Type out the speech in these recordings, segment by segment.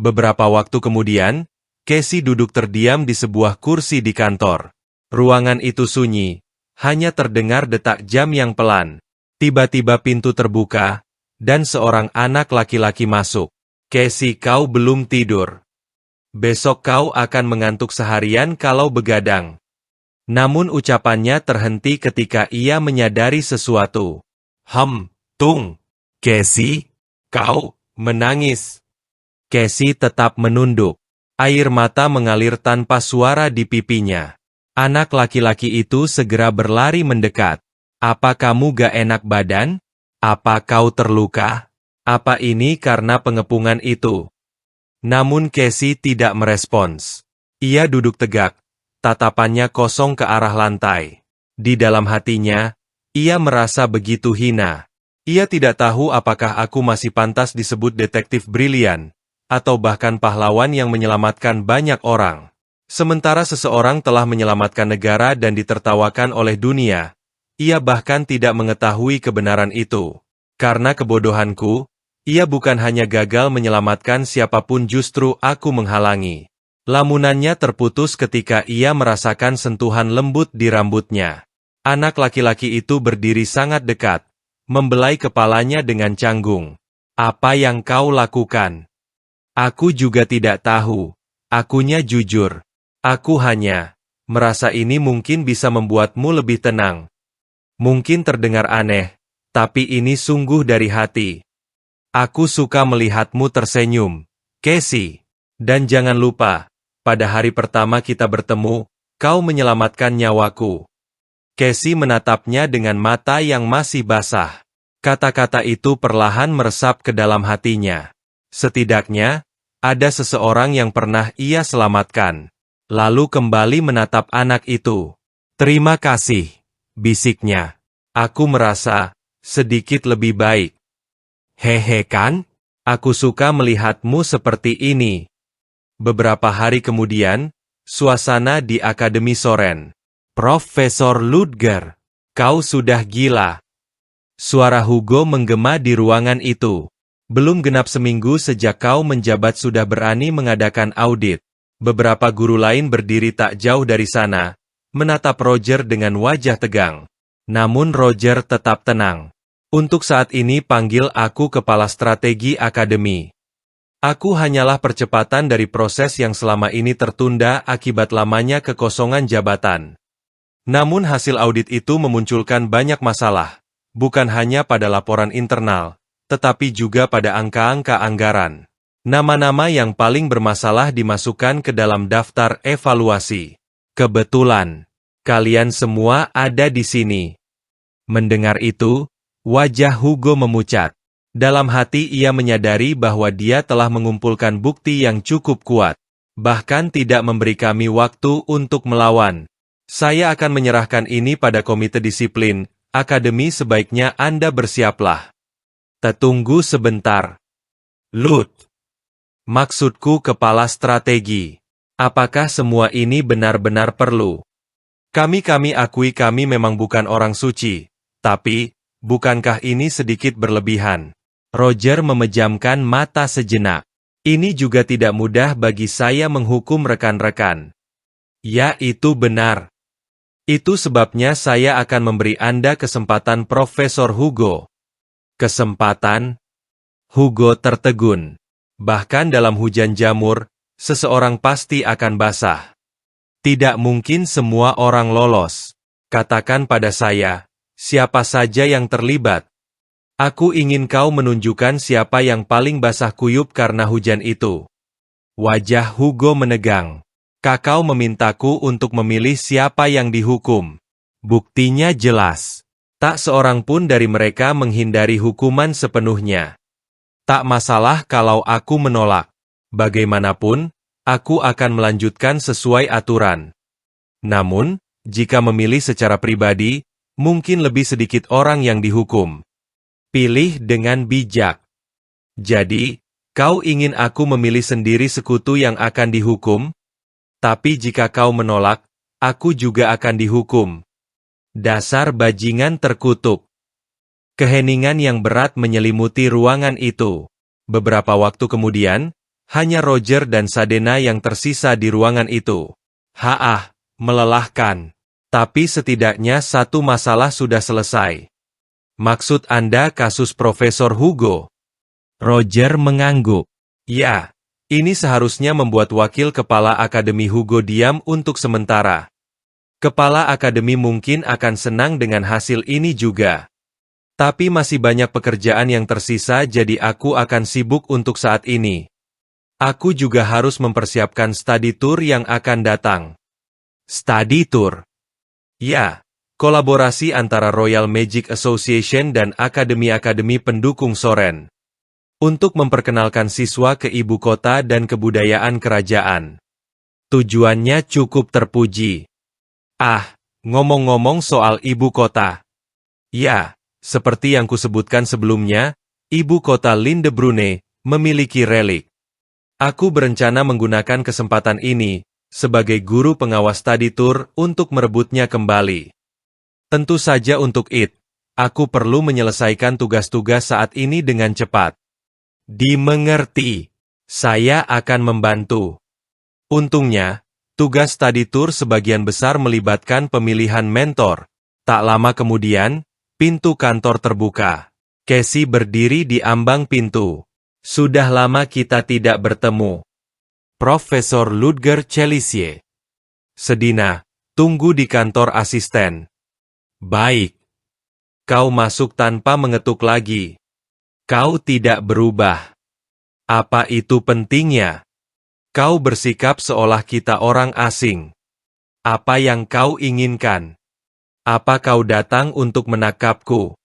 Beberapa waktu kemudian, Casey duduk terdiam di sebuah kursi di kantor. Ruangan itu sunyi, hanya terdengar detak jam yang pelan. Tiba-tiba pintu terbuka, dan seorang anak laki-laki masuk. Casey, kau belum tidur. Besok kau akan mengantuk seharian kalau begadang. Namun ucapannya terhenti ketika ia menyadari sesuatu. Tung. Casey, kau menangis. Casey tetap menunduk. Air mata mengalir tanpa suara di pipinya. Anak laki-laki itu segera berlari mendekat. Apa kamu gak enak badan? Apa kau terluka? Apa ini karena pengepungan itu? Namun Casey tidak merespons. Ia duduk tegak, tatapannya kosong ke arah lantai. Di dalam hatinya, ia merasa begitu hina. Ia tidak tahu apakah aku masih pantas disebut detektif brilian, atau bahkan pahlawan yang menyelamatkan banyak orang. Sementara seseorang telah menyelamatkan negara dan ditertawakan oleh dunia, ia bahkan tidak mengetahui kebenaran itu. Karena kebodohanku, ia bukan hanya gagal menyelamatkan siapapun, justru aku menghalangi. Lamunannya terputus ketika ia merasakan sentuhan lembut di rambutnya. Anak laki-laki itu berdiri sangat dekat, membelai kepalanya dengan canggung. Apa yang kau lakukan? Aku juga tidak tahu. Akunya jujur. Aku hanya merasa ini mungkin bisa membuatmu lebih tenang. Mungkin terdengar aneh, tapi ini sungguh dari hati. Aku suka melihatmu tersenyum, Casey. Dan jangan lupa, pada hari pertama kita bertemu, kau menyelamatkan nyawaku. Casey menatapnya dengan mata yang masih basah. Kata-kata itu perlahan meresap ke dalam hatinya. Setidaknya, ada seseorang yang pernah ia selamatkan. Lalu kembali menatap anak itu. Terima kasih, bisiknya. Aku merasa sedikit lebih baik. Hehe kan? Aku suka melihatmu seperti ini. Beberapa hari kemudian, suasana di Akademi Soren. Profesor Ludger, kau sudah gila. Suara Hugo menggema di ruangan itu. Belum genap seminggu sejak kau menjabat sudah berani mengadakan audit. Beberapa guru lain berdiri tak jauh dari sana, menatap Roger dengan wajah tegang. Namun Roger tetap tenang. Untuk saat ini panggil aku kepala strategi akademi. Aku hanyalah percepatan dari proses yang selama ini tertunda akibat lamanya kekosongan jabatan. Namun hasil audit itu memunculkan banyak masalah, bukan hanya pada laporan internal, tetapi juga pada angka-angka anggaran. Nama-nama yang paling bermasalah dimasukkan ke dalam daftar evaluasi. Kebetulan, kalian semua ada di sini. Mendengar itu, wajah Hugo memucat. Dalam hati ia menyadari bahwa dia telah mengumpulkan bukti yang cukup kuat. Bahkan tidak memberi kami waktu untuk melawan. Saya akan menyerahkan ini pada komite disiplin. Akademi, sebaiknya Anda bersiaplah. Tunggu sebentar. Lud. Maksudku kepala strategi. Apakah semua ini benar-benar perlu? Kami akui kami memang bukan orang suci. Tapi, bukankah ini sedikit berlebihan? Roger memejamkan mata sejenak. Ini juga tidak mudah bagi saya menghukum rekan-rekan. Ya, itu benar. Itu sebabnya saya akan memberi Anda kesempatan, Profesor Hugo. Kesempatan? Hugo tertegun. Bahkan dalam hujan jamur, seseorang pasti akan basah. Tidak mungkin semua orang lolos. Katakan pada saya, siapa saja yang terlibat. Aku ingin kau menunjukkan siapa yang paling basah kuyup karena hujan itu. Wajah Hugo menegang. Kakau memintaku untuk memilih siapa yang dihukum. Buktinya jelas. Tak seorang pun dari mereka menghindari hukuman sepenuhnya. Tak masalah kalau aku menolak. Bagaimanapun, aku akan melanjutkan sesuai aturan. Namun, jika memilih secara pribadi, mungkin lebih sedikit orang yang dihukum. Pilih dengan bijak. Jadi, kau ingin aku memilih sendiri sekutu yang akan dihukum? Tapi jika kau menolak, aku juga akan dihukum. Dasar bajingan terkutuk. Keheningan yang berat menyelimuti ruangan itu. Beberapa waktu kemudian, Hanya Roger dan Sadena yang tersisa di ruangan itu. Melelahkan. Tapi setidaknya satu masalah sudah selesai. Maksud Anda kasus Profesor Hugo? Roger mengangguk. Ya, ini seharusnya membuat wakil kepala Akademi Hugo diam untuk sementara. Kepala Akademi mungkin akan senang dengan hasil ini juga. Tapi masih banyak pekerjaan yang tersisa, jadi aku akan sibuk untuk saat ini. Aku juga harus mempersiapkan study tour yang akan datang. Study tour? Ya, kolaborasi antara Royal Magic Association dan akademi-akademi pendukung Soren. Untuk memperkenalkan siswa ke ibu kota dan kebudayaan kerajaan. Tujuannya cukup terpuji. Ngomong-ngomong soal ibu kota. Ya, seperti yang kusebutkan sebelumnya, ibu kota Lindebrunne memiliki relik. Aku berencana menggunakan kesempatan ini sebagai guru pengawas study tour untuk merebutnya kembali. Tentu saja untuk aku perlu menyelesaikan tugas-tugas saat ini dengan cepat. Dimengerti. Saya akan membantu. Untungnya, tugas study tour sebagian besar melibatkan pemilihan mentor. Tak lama kemudian, pintu kantor terbuka. Casey berdiri di ambang pintu. Sudah lama kita tidak bertemu. Profesor Ludger Chelisier. Sedina, tunggu di kantor asisten. Baik. Kau masuk tanpa mengetuk lagi. Kau tidak berubah. Apa itu pentingnya? Kau bersikap seolah kita orang asing. Apa yang kau inginkan? Apa kau datang untuk menangkapku?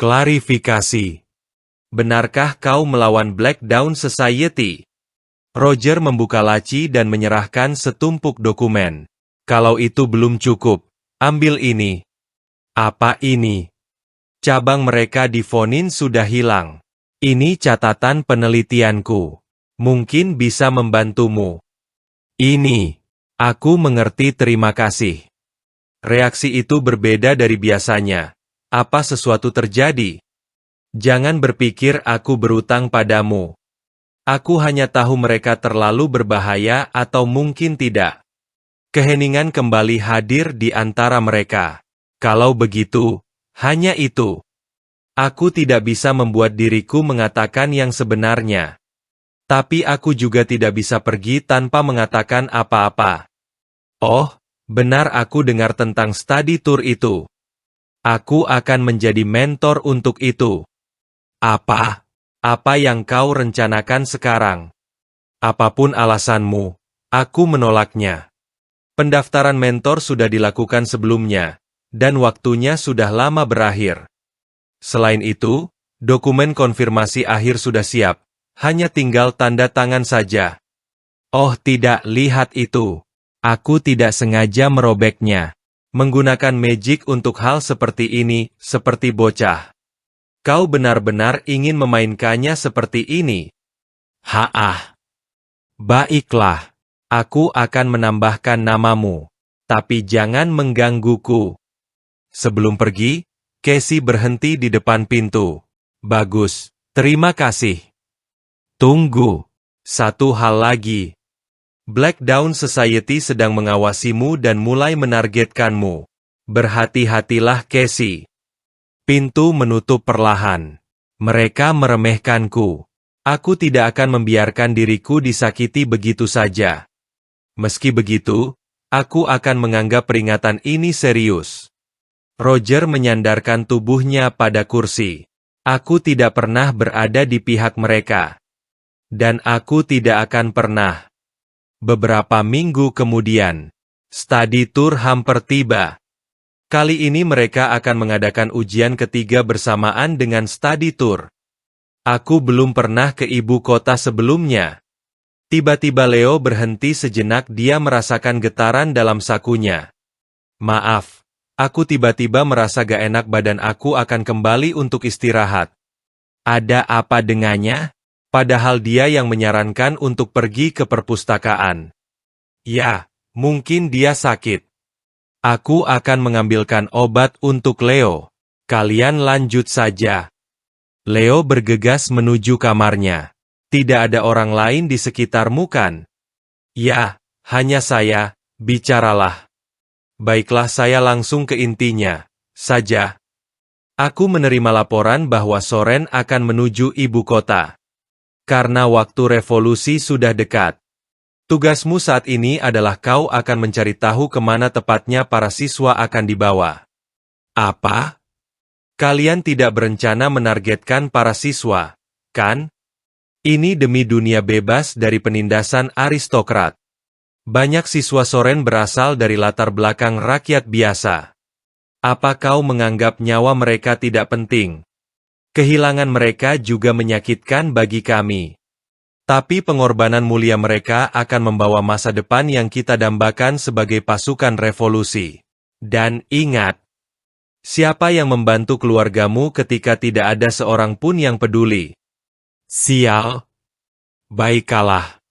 Klarifikasi. Benarkah kau melawan Black Dawn Society? Roger membuka laci dan menyerahkan setumpuk dokumen. Kalau itu belum cukup, ambil ini. Apa ini? Cabang mereka di Vonin sudah hilang. Ini catatan penelitianku. Mungkin bisa membantumu. Ini. Aku mengerti, terima kasih. Reaksi itu berbeda dari biasanya. Apa sesuatu terjadi? Jangan berpikir aku berutang padamu. Aku hanya tahu mereka terlalu berbahaya atau mungkin tidak. Keheningan kembali hadir di antara mereka. Kalau begitu, hanya itu. Aku tidak bisa membuat diriku mengatakan yang sebenarnya. Tapi aku juga tidak bisa pergi tanpa mengatakan apa-apa. Oh, benar, aku dengar tentang study tour itu. Aku akan menjadi mentor untuk itu. Apa? Apa yang kau rencanakan sekarang? Apapun alasanmu, aku menolaknya. Pendaftaran mentor sudah dilakukan sebelumnya, dan waktunya sudah lama berakhir. Selain itu, dokumen konfirmasi akhir sudah siap, hanya tinggal tanda tangan saja. Oh tidak, lihat itu. Aku tidak sengaja merobeknya. Menggunakan magic untuk hal seperti ini, seperti bocah. Kau benar-benar ingin memainkannya seperti ini? Baiklah. Aku akan menambahkan namamu. Tapi jangan menggangguku. Sebelum pergi, Casey berhenti di depan pintu. Bagus, terima kasih. Tunggu. Satu hal lagi. Black Dawn Society sedang mengawasimu dan mulai menargetkanmu. Berhati-hatilah, Casey. Pintu menutup perlahan. Mereka meremehkanku. Aku tidak akan membiarkan diriku disakiti begitu saja. Meski begitu, aku akan menganggap peringatan ini serius. Roger menyandarkan tubuhnya pada kursi. Aku tidak pernah berada di pihak mereka. Dan aku tidak akan pernah. Beberapa minggu kemudian, study tour hampir tiba. Kali ini mereka akan mengadakan ujian ketiga bersamaan dengan study tour. Aku belum pernah ke ibu kota sebelumnya. Tiba-tiba Leo berhenti sejenak, dia merasakan getaran dalam sakunya. Maaf. Aku tiba-tiba merasa gak enak, badan aku akan kembali untuk istirahat. Ada apa dengannya? Padahal dia yang menyarankan untuk pergi ke perpustakaan. Ya, mungkin dia sakit. Aku akan mengambilkan obat untuk Leo. Kalian lanjut saja. Leo bergegas menuju kamarnya. Tidak ada orang lain di sekitarmu kan? Ya, hanya saya, bicaralah. Baiklah, saya langsung ke intinya saja. Aku menerima laporan bahwa Soren akan menuju ibu kota. Karena waktu revolusi sudah dekat. Tugasmu saat ini adalah kau akan mencari tahu kemana tepatnya para siswa akan dibawa. Apa? Kalian tidak berencana menargetkan para siswa, kan? Ini demi dunia bebas dari penindasan aristokrat. Banyak siswa Soren berasal dari latar belakang rakyat biasa. Apa kau menganggap nyawa mereka tidak penting? Kehilangan mereka juga menyakitkan bagi kami. Tapi pengorbanan mulia mereka akan membawa masa depan yang kita dambakan sebagai pasukan revolusi. Dan ingat, siapa yang membantu keluargamu ketika tidak ada seorang pun yang peduli? Sial. Baiklah.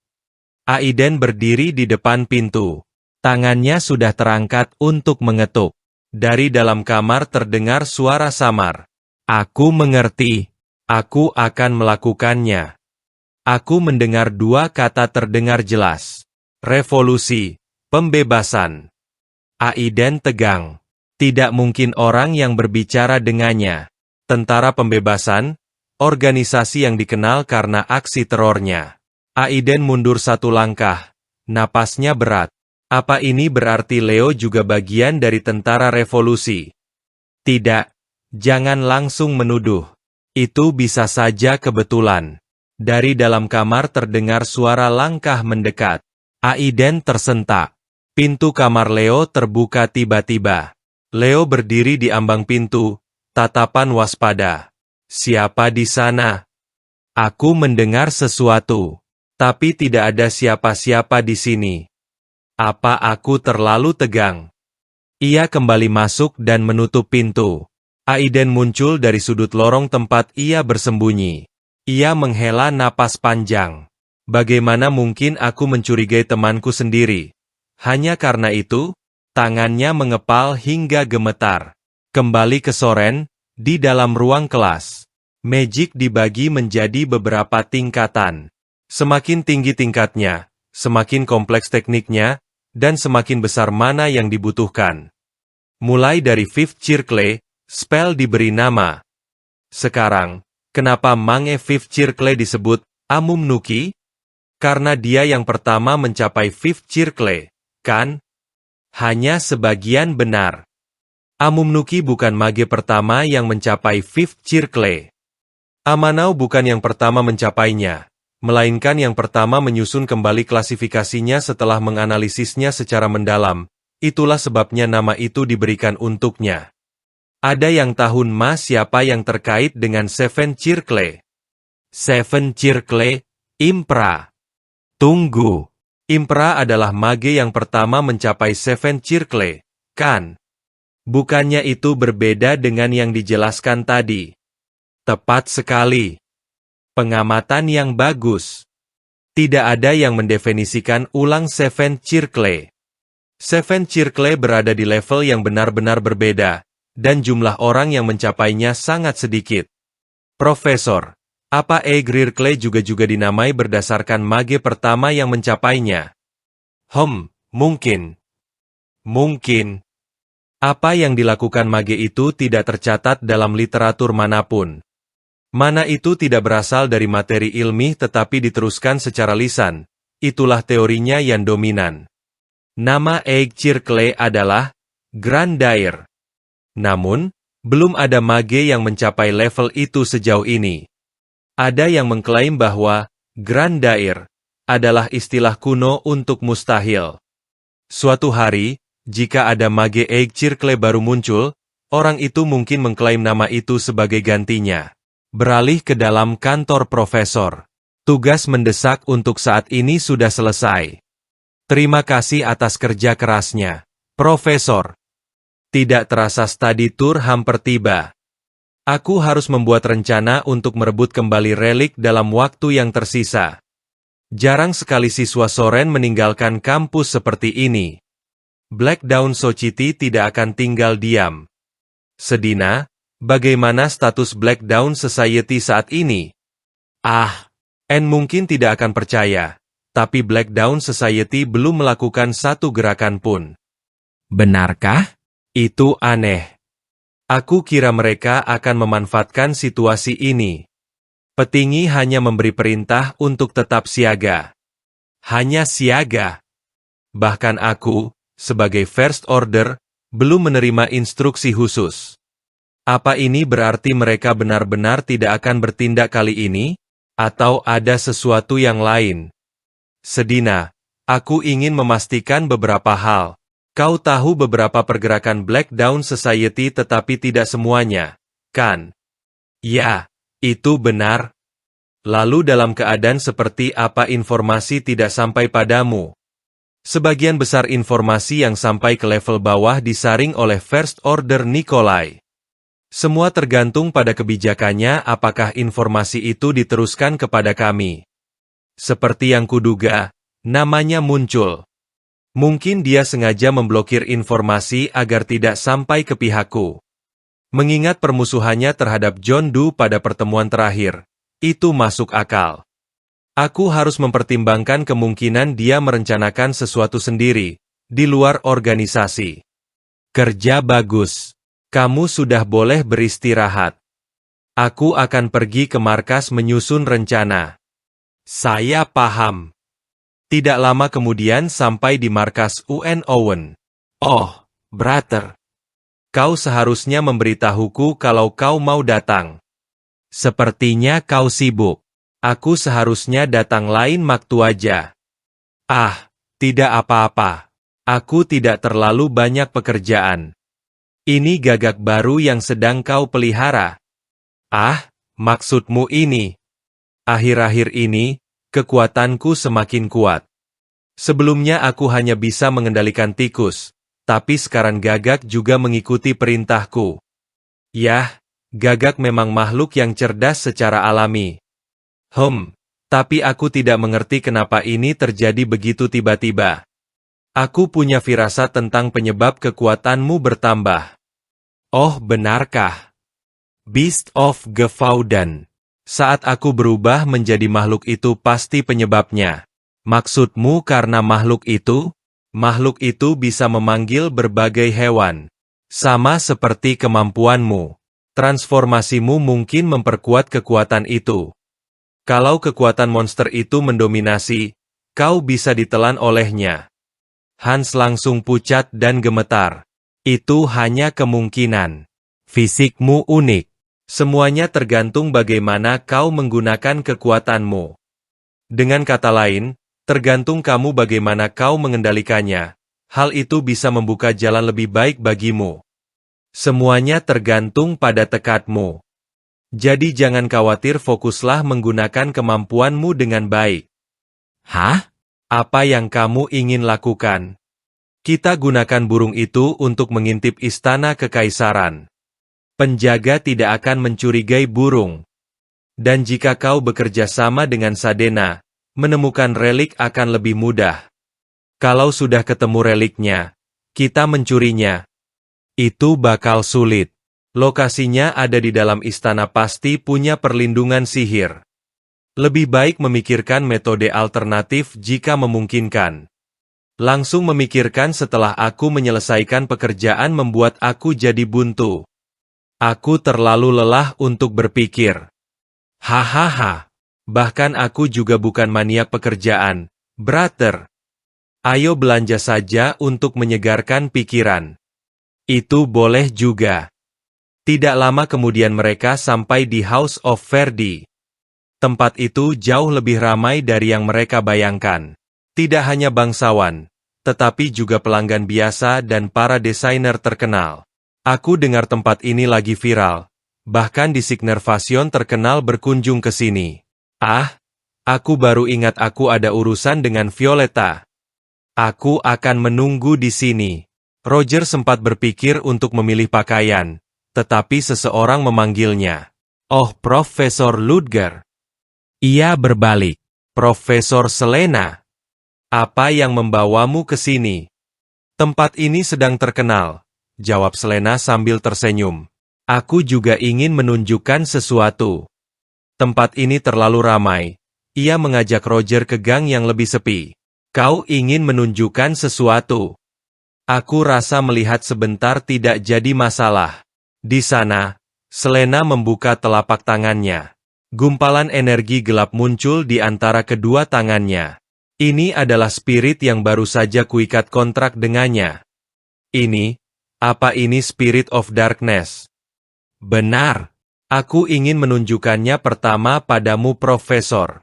Aiden berdiri di depan pintu. Tangannya sudah terangkat untuk mengetuk. Dari dalam kamar terdengar suara samar. Aku mengerti. Aku akan melakukannya. Aku mendengar dua kata terdengar jelas. Revolusi, pembebasan. Aiden tegang. Tidak mungkin orang yang berbicara dengannya. Tentara pembebasan, organisasi yang dikenal karena aksi terornya. Aiden mundur satu langkah. Napasnya berat. Apa ini berarti Leo juga bagian dari tentara revolusi? Tidak. Jangan langsung menuduh. Itu bisa saja kebetulan. Dari dalam kamar terdengar suara langkah mendekat. Aiden tersentak. Pintu kamar Leo terbuka tiba-tiba. Leo berdiri di ambang pintu, tatapan waspada. Siapa di sana? Aku mendengar sesuatu. Tapi tidak ada siapa-siapa di sini. Apa aku terlalu tegang? Ia kembali masuk dan menutup pintu. Aiden muncul dari sudut lorong tempat ia bersembunyi. Ia menghela napas panjang. Bagaimana mungkin aku mencurigai temanku sendiri? Hanya karena itu, tangannya mengepal hingga gemetar. Kembali ke Soren, di dalam ruang kelas. Magic dibagi menjadi beberapa tingkatan. Semakin tinggi tingkatnya, semakin kompleks tekniknya, dan semakin besar mana yang dibutuhkan. Mulai dari Fifth Circle, spell diberi nama. Sekarang, kenapa Mange Fifth Circle disebut Amumnuki? Karena dia yang pertama mencapai Fifth Circle, kan? Hanya sebagian benar. Amumnuki bukan mage pertama yang mencapai Fifth Circle. Amanau bukan yang pertama mencapainya, melainkan yang pertama menyusun kembali klasifikasinya setelah menganalisisnya secara mendalam. Itulah sebabnya nama itu diberikan untuknya. Ada yang tahun mas siapa yang terkait dengan Seven Circle? Seven Circle, Impra. Tunggu. Impra adalah mage yang pertama mencapai Seven Circle, kan? Bukannya itu berbeda dengan yang dijelaskan tadi? Tepat sekali. Pengamatan yang bagus. Tidak ada yang mendefinisikan ulang Seven Circle. Seven Circle berada di level yang benar-benar berbeda, dan jumlah orang yang mencapainya sangat sedikit. Profesor, apa Circle juga dinamai berdasarkan mage pertama yang mencapainya? Mungkin. Mungkin. Apa yang dilakukan mage itu tidak tercatat dalam literatur manapun. Mana itu tidak berasal dari materi ilmiah tetapi diteruskan secara lisan. Itulah teorinya yang dominan. Nama Circle adalah Grandair. Namun, belum ada mage yang mencapai level itu sejauh ini. Ada yang mengklaim bahwa Grandair adalah istilah kuno untuk mustahil. Suatu hari, jika ada mage Circle baru muncul, orang itu mungkin mengklaim nama itu sebagai gantinya. Beralih ke dalam kantor profesor. Tugas mendesak untuk saat ini sudah selesai. Terima kasih atas kerja kerasnya, Profesor. Tidak terasa study tour hampir tiba. Aku harus membuat rencana untuk merebut kembali relik dalam waktu yang tersisa. Jarang sekali siswa Soren meninggalkan kampus seperti ini. Black Dawn Society tidak akan tinggal diam. Sedina, bagaimana status Black Dawn Society saat ini? Anne mungkin tidak akan percaya, tapi Black Dawn Society belum melakukan satu gerakan pun. Benarkah? Itu aneh. Aku kira mereka akan memanfaatkan situasi ini. Petinggi hanya memberi perintah untuk tetap siaga. Hanya siaga. Bahkan aku, sebagai First Order, belum menerima instruksi khusus. Apa ini berarti mereka benar-benar tidak akan bertindak kali ini? Atau ada sesuatu yang lain? Sedina, aku ingin memastikan beberapa hal. Kau tahu beberapa pergerakan Black Dawn Society tetapi tidak semuanya, kan? Ya, itu benar. Lalu dalam keadaan seperti apa informasi tidak sampai padamu? Sebagian besar informasi yang sampai ke level bawah disaring oleh First Order Nikolai. Semua tergantung pada kebijakannya apakah informasi itu diteruskan kepada kami. Seperti yang kuduga, namanya muncul. Mungkin dia sengaja memblokir informasi agar tidak sampai ke pihakku. Mengingat permusuhannya terhadap John Doe pada pertemuan terakhir, itu masuk akal. Aku harus mempertimbangkan kemungkinan dia merencanakan sesuatu sendiri, di luar organisasi. Kerja bagus. Kamu sudah boleh beristirahat. Aku akan pergi ke markas menyusun rencana. Saya paham. Tidak lama kemudian sampai di markas UN Owen. Oh, brother. Kau seharusnya memberitahuku kalau kau mau datang. Sepertinya kau sibuk. Aku seharusnya datang lain waktu aja. Ah, tidak apa-apa. Aku tidak terlalu banyak pekerjaan. Ini gagak baru yang sedang kau pelihara. Ah, maksudmu ini. Akhir-akhir ini, kekuatanku semakin kuat. Sebelumnya aku hanya bisa mengendalikan tikus, tapi sekarang Gagak juga mengikuti perintahku. Yah, Gagak memang makhluk yang cerdas secara alami. Tapi aku tidak mengerti kenapa ini terjadi begitu tiba-tiba. Aku punya firasat tentang penyebab kekuatanmu bertambah. Oh, benarkah? Beast of Gevaudan. Saat aku berubah menjadi makhluk itu pasti penyebabnya. Maksudmu karena makhluk itu bisa memanggil berbagai hewan. Sama seperti kemampuanmu. Transformasimu mungkin memperkuat kekuatan itu. Kalau kekuatan monster itu mendominasi, kau bisa ditelan olehnya. Hans langsung pucat dan gemetar. Itu hanya kemungkinan. Fisikmu unik. Semuanya tergantung bagaimana kau menggunakan kekuatanmu. Dengan kata lain, tergantung kamu bagaimana kau mengendalikannya. Hal itu bisa membuka jalan lebih baik bagimu. Semuanya tergantung pada tekadmu. Jadi jangan khawatir, fokuslah menggunakan kemampuanmu dengan baik. Hah? Apa yang kamu ingin lakukan? Kita gunakan burung itu untuk mengintip istana kekaisaran. Penjaga tidak akan mencurigai burung. Dan jika kau bekerja sama dengan Sadena, menemukan relik akan lebih mudah. Kalau sudah ketemu reliknya, kita mencurinya. Itu bakal sulit. Lokasinya ada di dalam istana, pasti punya perlindungan sihir. Lebih baik memikirkan metode alternatif jika memungkinkan. Langsung memikirkan setelah aku menyelesaikan pekerjaan membuat aku jadi buntu. Aku terlalu lelah untuk berpikir. Hahaha. Bahkan aku juga bukan maniak pekerjaan, brother. Ayo belanja saja untuk menyegarkan pikiran. Itu boleh juga. Tidak lama kemudian mereka sampai di House of Verdi. Tempat itu jauh lebih ramai dari yang mereka bayangkan. Tidak hanya bangsawan, tetapi juga pelanggan biasa dan para desainer terkenal. Aku dengar tempat ini lagi viral. Bahkan di Signervation terkenal berkunjung ke sini. Ah, aku baru ingat aku ada urusan dengan Violeta. Aku akan menunggu di sini. Roger sempat berpikir untuk memilih pakaian, tetapi seseorang memanggilnya. Oh, Profesor Ludger. Ia berbalik. Profesor Selena. Apa yang membawamu ke sini? Tempat ini sedang terkenal, jawab Selena sambil tersenyum. Aku juga ingin menunjukkan sesuatu. Tempat ini terlalu ramai, Ia mengajak Roger ke gang yang lebih sepi. Kau ingin menunjukkan sesuatu? Aku rasa melihat sebentar tidak jadi masalah. Di sana, Selena membuka telapak tangannya. Gumpalan energi gelap muncul di antara kedua tangannya. Ini adalah spirit yang baru saja kuikat kontrak dengannya. Apa ini Spirit of Darkness? Benar. Aku ingin menunjukkannya pertama padamu, Profesor.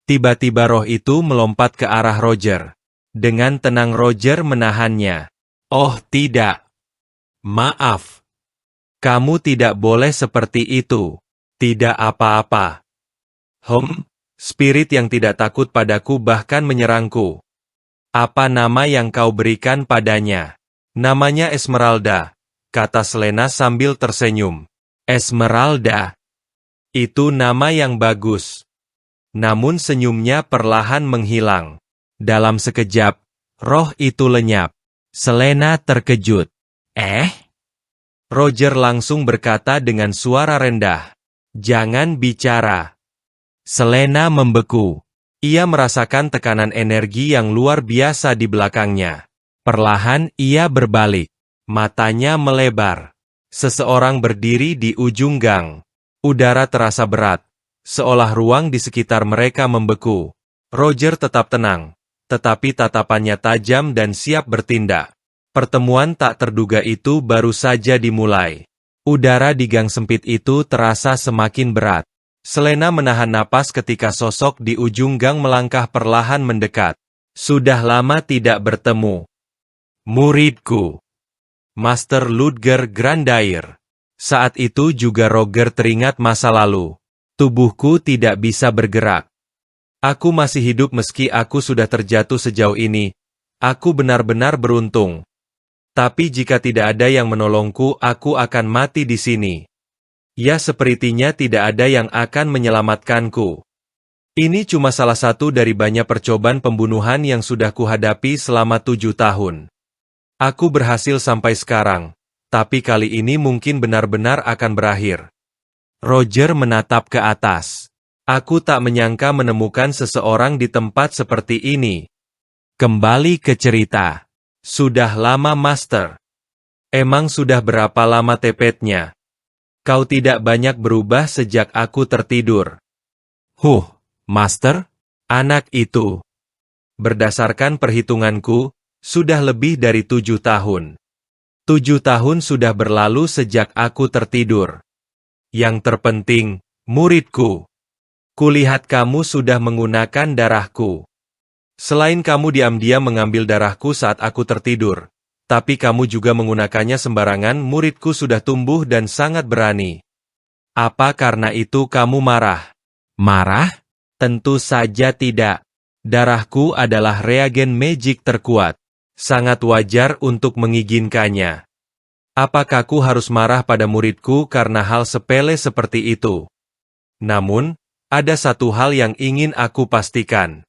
Tiba-tiba roh itu melompat ke arah Roger. Dengan tenang Roger menahannya. Oh tidak. Maaf. Kamu tidak boleh seperti itu. Tidak apa-apa. Spirit yang tidak takut padaku bahkan menyerangku. Apa nama yang kau berikan padanya? Namanya Esmeralda, kata Selena sambil tersenyum. Esmeralda. Itu nama yang bagus. Namun senyumnya perlahan menghilang. Dalam sekejap, roh itu lenyap. Selena terkejut. Roger langsung berkata dengan suara rendah. Jangan bicara. Selena membeku. Ia merasakan tekanan energi yang luar biasa di belakangnya. Perlahan ia berbalik. Matanya melebar. Seseorang berdiri di ujung gang. Udara terasa berat. Seolah ruang di sekitar mereka membeku. Roger tetap tenang, tetapi tatapannya tajam dan siap bertindak. Pertemuan tak terduga itu baru saja dimulai. Udara di gang sempit itu terasa semakin berat. Selena menahan napas ketika sosok di ujung gang melangkah perlahan mendekat. Sudah lama tidak bertemu. Muridku. Master Ludger Grandair. Saat itu juga Roger teringat masa lalu. Tubuhku tidak bisa bergerak. Aku masih hidup meski aku sudah terjatuh sejauh ini. Aku benar-benar beruntung. Tapi jika tidak ada yang menolongku, aku akan mati di sini. Ya, sepertinya tidak ada yang akan menyelamatkanku. Ini cuma salah satu dari banyak percobaan pembunuhan yang sudah kuhadapi selama 7 tahun. Aku berhasil sampai sekarang, tapi kali ini mungkin benar-benar akan berakhir. Roger menatap ke atas. Aku tak menyangka menemukan seseorang di tempat seperti ini. Kembali ke cerita. Sudah lama, Master. Emang sudah berapa lama tepetnya? Kau tidak banyak berubah sejak aku tertidur. Master? Anak itu. Berdasarkan perhitunganku, sudah lebih dari 7 tahun. 7 tahun sudah berlalu sejak aku tertidur. Yang terpenting, muridku. Kulihat kamu sudah menggunakan darahku. Selain kamu diam-diam mengambil darahku saat aku tertidur, tapi kamu juga menggunakannya sembarangan, muridku sudah tumbuh dan sangat berani. Apa karena itu kamu marah? Marah? Tentu saja tidak. Darahku adalah reagen magic terkuat. Sangat wajar untuk mengizinkannya. Apakah aku harus marah pada muridku karena hal sepele seperti itu? Namun, ada satu hal yang ingin aku pastikan.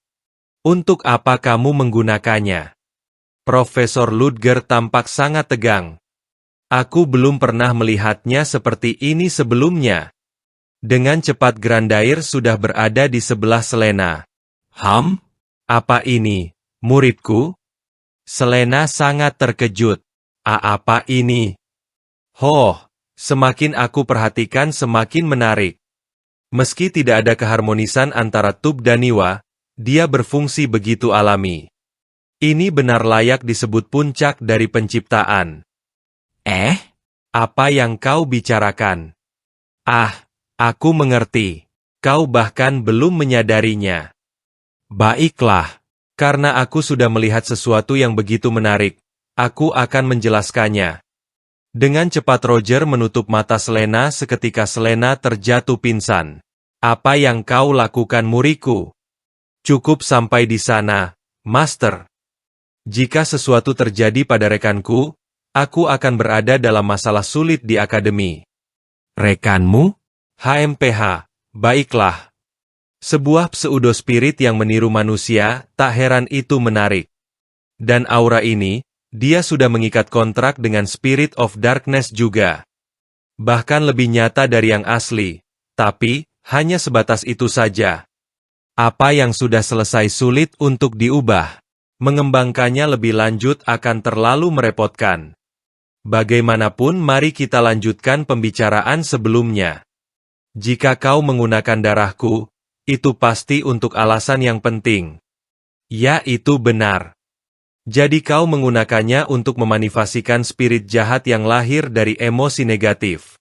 Untuk apa kamu menggunakannya? Profesor Ludger tampak sangat tegang. Aku belum pernah melihatnya seperti ini sebelumnya. Dengan cepat Grandair sudah berada di sebelah Selena. Apa ini, muridku? Selena sangat terkejut. Apa ini? Semakin aku perhatikan semakin menarik. Meski tidak ada keharmonisan antara Tub dan Niwa, dia berfungsi begitu alami. Ini benar layak disebut puncak dari penciptaan. Apa yang kau bicarakan? Aku mengerti. Kau bahkan belum menyadarinya. Baiklah, karena aku sudah melihat sesuatu yang begitu menarik. Aku akan menjelaskannya. Dengan cepat Roger menutup mata Selena seketika Selena terjatuh pingsan. Apa yang kau lakukan, muridku? Cukup sampai di sana, Master. Jika sesuatu terjadi pada rekanku, aku akan berada dalam masalah sulit di akademi. Rekanmu? HMPH, baiklah. Sebuah pseudo-spirit yang meniru manusia, tak heran itu menarik. Dan aura ini, dia sudah mengikat kontrak dengan Spirit of Darkness juga. Bahkan lebih nyata dari yang asli, tapi hanya sebatas itu saja. Apa yang sudah selesai sulit untuk diubah. Mengembangkannya lebih lanjut akan terlalu merepotkan. Bagaimanapun, mari kita lanjutkan pembicaraan sebelumnya. Jika kau menggunakan darahku, itu pasti untuk alasan yang penting. Ya, itu benar. Jadi kau menggunakannya untuk memanifestasikan spirit jahat yang lahir dari emosi negatif.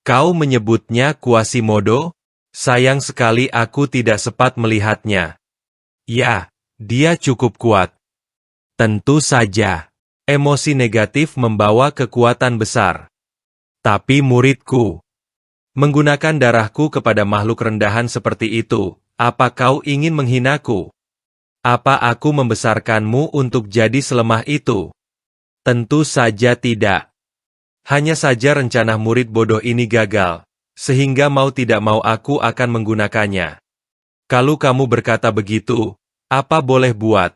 Kau menyebutnya Quasimodo? Sayang sekali aku tidak sempat melihatnya. Ya, dia cukup kuat. Tentu saja. Emosi negatif membawa kekuatan besar. Tapi muridku, menggunakan darahku kepada makhluk rendahan seperti itu, apa kau ingin menghinaku? Apa aku membesarkanmu untuk jadi selemah itu? Tentu saja tidak. Hanya saja rencana murid bodoh ini gagal, sehingga mau tidak mau aku akan menggunakannya. Kalau kamu berkata begitu, apa boleh buat?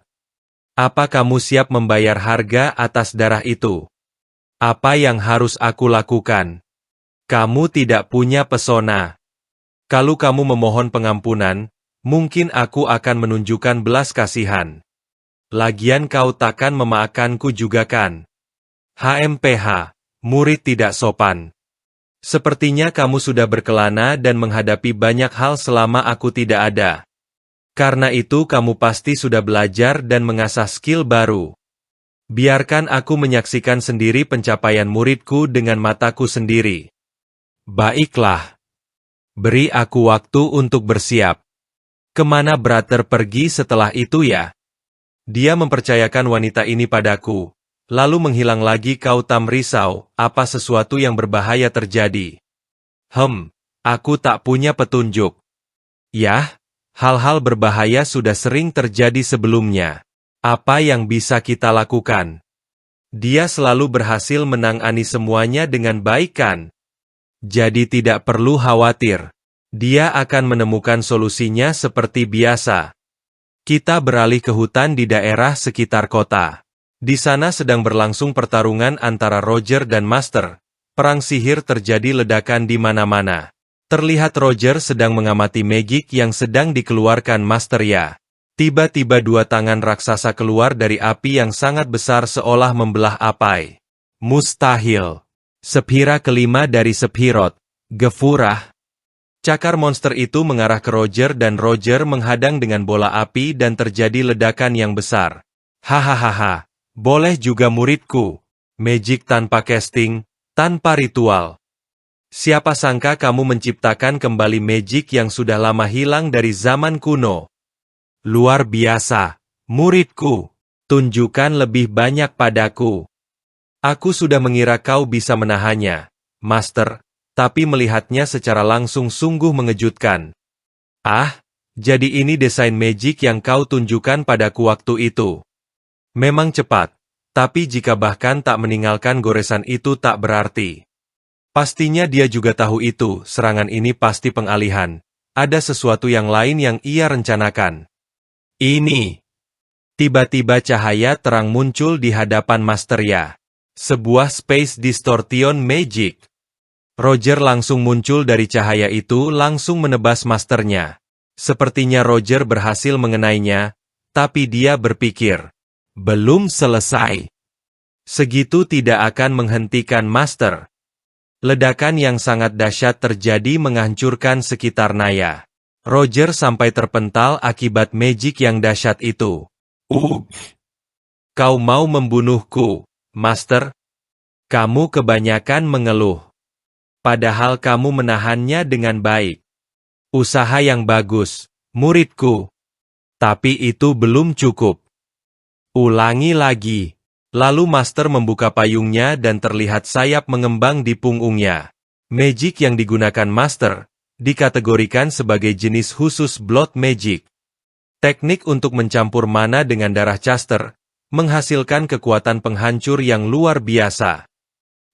Apa kamu siap membayar harga atas darah itu? Apa yang harus aku lakukan? Kamu tidak punya pesona. Kalau kamu memohon pengampunan, mungkin aku akan menunjukkan belas kasihan. Lagian kau takkan memaafkanku juga kan? HMPH, murid tidak sopan. Sepertinya kamu sudah berkelana dan menghadapi banyak hal selama aku tidak ada. Karena itu kamu pasti sudah belajar dan mengasah skill baru. Biarkan aku menyaksikan sendiri pencapaian muridku dengan mataku sendiri. Baiklah. Beri aku waktu untuk bersiap. Kemana brother pergi setelah itu ya? Dia mempercayakan wanita ini padaku. Lalu menghilang lagi. Kau tak risau, apa sesuatu yang berbahaya terjadi? Aku tak punya petunjuk. Yah, hal-hal berbahaya sudah sering terjadi sebelumnya. Apa yang bisa kita lakukan? Dia selalu berhasil menangani semuanya dengan baik kan? Jadi tidak perlu khawatir. Dia akan menemukan solusinya seperti biasa. Kita beralih ke hutan di daerah sekitar kota. Di sana sedang berlangsung pertarungan antara Roger dan Master. Perang sihir terjadi, ledakan di mana-mana. Terlihat Roger sedang mengamati magic yang sedang dikeluarkan Master ya. Tiba-tiba dua tangan raksasa keluar dari api yang sangat besar seolah membelah apai. Mustahil. Sephira kelima dari Sephiroth, Gefurah. Cakar monster itu mengarah ke Roger dan Roger menghadang dengan bola api dan terjadi ledakan yang besar. Hahaha. Boleh juga muridku. Magic tanpa casting, tanpa ritual. Siapa sangka kamu menciptakan kembali magic yang sudah lama hilang dari zaman kuno. Luar biasa, muridku. Tunjukkan lebih banyak padaku. Aku sudah mengira kau bisa menahannya, Master, tapi melihatnya secara langsung sungguh mengejutkan. Ah, jadi ini desain magic yang kau tunjukkan padaku waktu itu. Memang cepat, tapi jika bahkan tak meninggalkan goresan itu tak berarti. Pastinya dia juga tahu itu, serangan ini pasti pengalihan. Ada sesuatu yang lain yang ia rencanakan. Ini. Tiba-tiba cahaya terang muncul di hadapan Master Ya. Sebuah Space Distortion Magic. Roger langsung muncul dari cahaya itu, langsung menebas Masternya. Sepertinya Roger berhasil mengenainya, tapi dia berpikir. Belum selesai. Segitu tidak akan menghentikan Master. Ledakan yang sangat dahsyat terjadi menghancurkan sekitar Naya. Roger sampai terpental akibat magic yang dahsyat itu. Kau mau membunuhku, Master? Kamu kebanyakan mengeluh. Padahal kamu menahannya dengan baik. Usaha yang bagus, muridku. Tapi itu belum cukup. Ulangi lagi. Lalu Master membuka payungnya dan terlihat sayap mengembang di punggungnya. Magic yang digunakan Master dikategorikan sebagai jenis khusus Blood Magic. Teknik untuk mencampur mana dengan darah caster menghasilkan kekuatan penghancur yang luar biasa.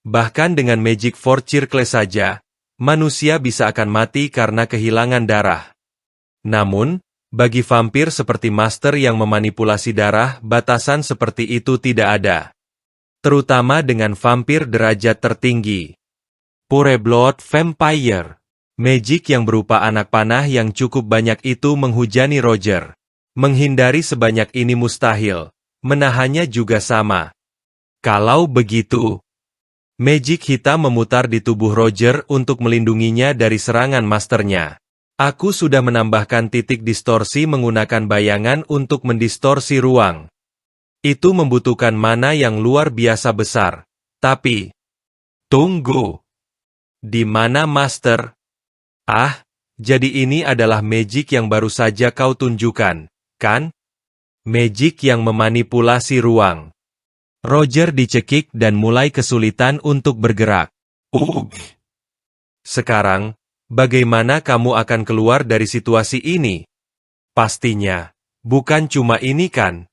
Bahkan dengan Magic for Circle saja, manusia bisa akan mati karena kehilangan darah. Namun, bagi vampir seperti Master yang memanipulasi darah, batasan seperti itu tidak ada. Terutama dengan vampir derajat tertinggi. Pure Blood Vampire. Magic yang berupa anak panah yang cukup banyak itu menghujani Roger. Menghindari sebanyak ini mustahil. Menahannya juga sama. Kalau begitu, magic hitam memutar di tubuh Roger untuk melindunginya dari serangan masternya. Aku sudah menambahkan titik distorsi menggunakan bayangan untuk mendistorsi ruang. Itu membutuhkan mana yang luar biasa besar. Tapi, tunggu. Di mana Master? Ah, jadi ini adalah magic yang baru saja kau tunjukkan, kan? Magic yang memanipulasi ruang. Roger dicekik dan mulai kesulitan untuk bergerak. Sekarang, bagaimana kamu akan keluar dari situasi ini? Pastinya, bukan cuma ini kan?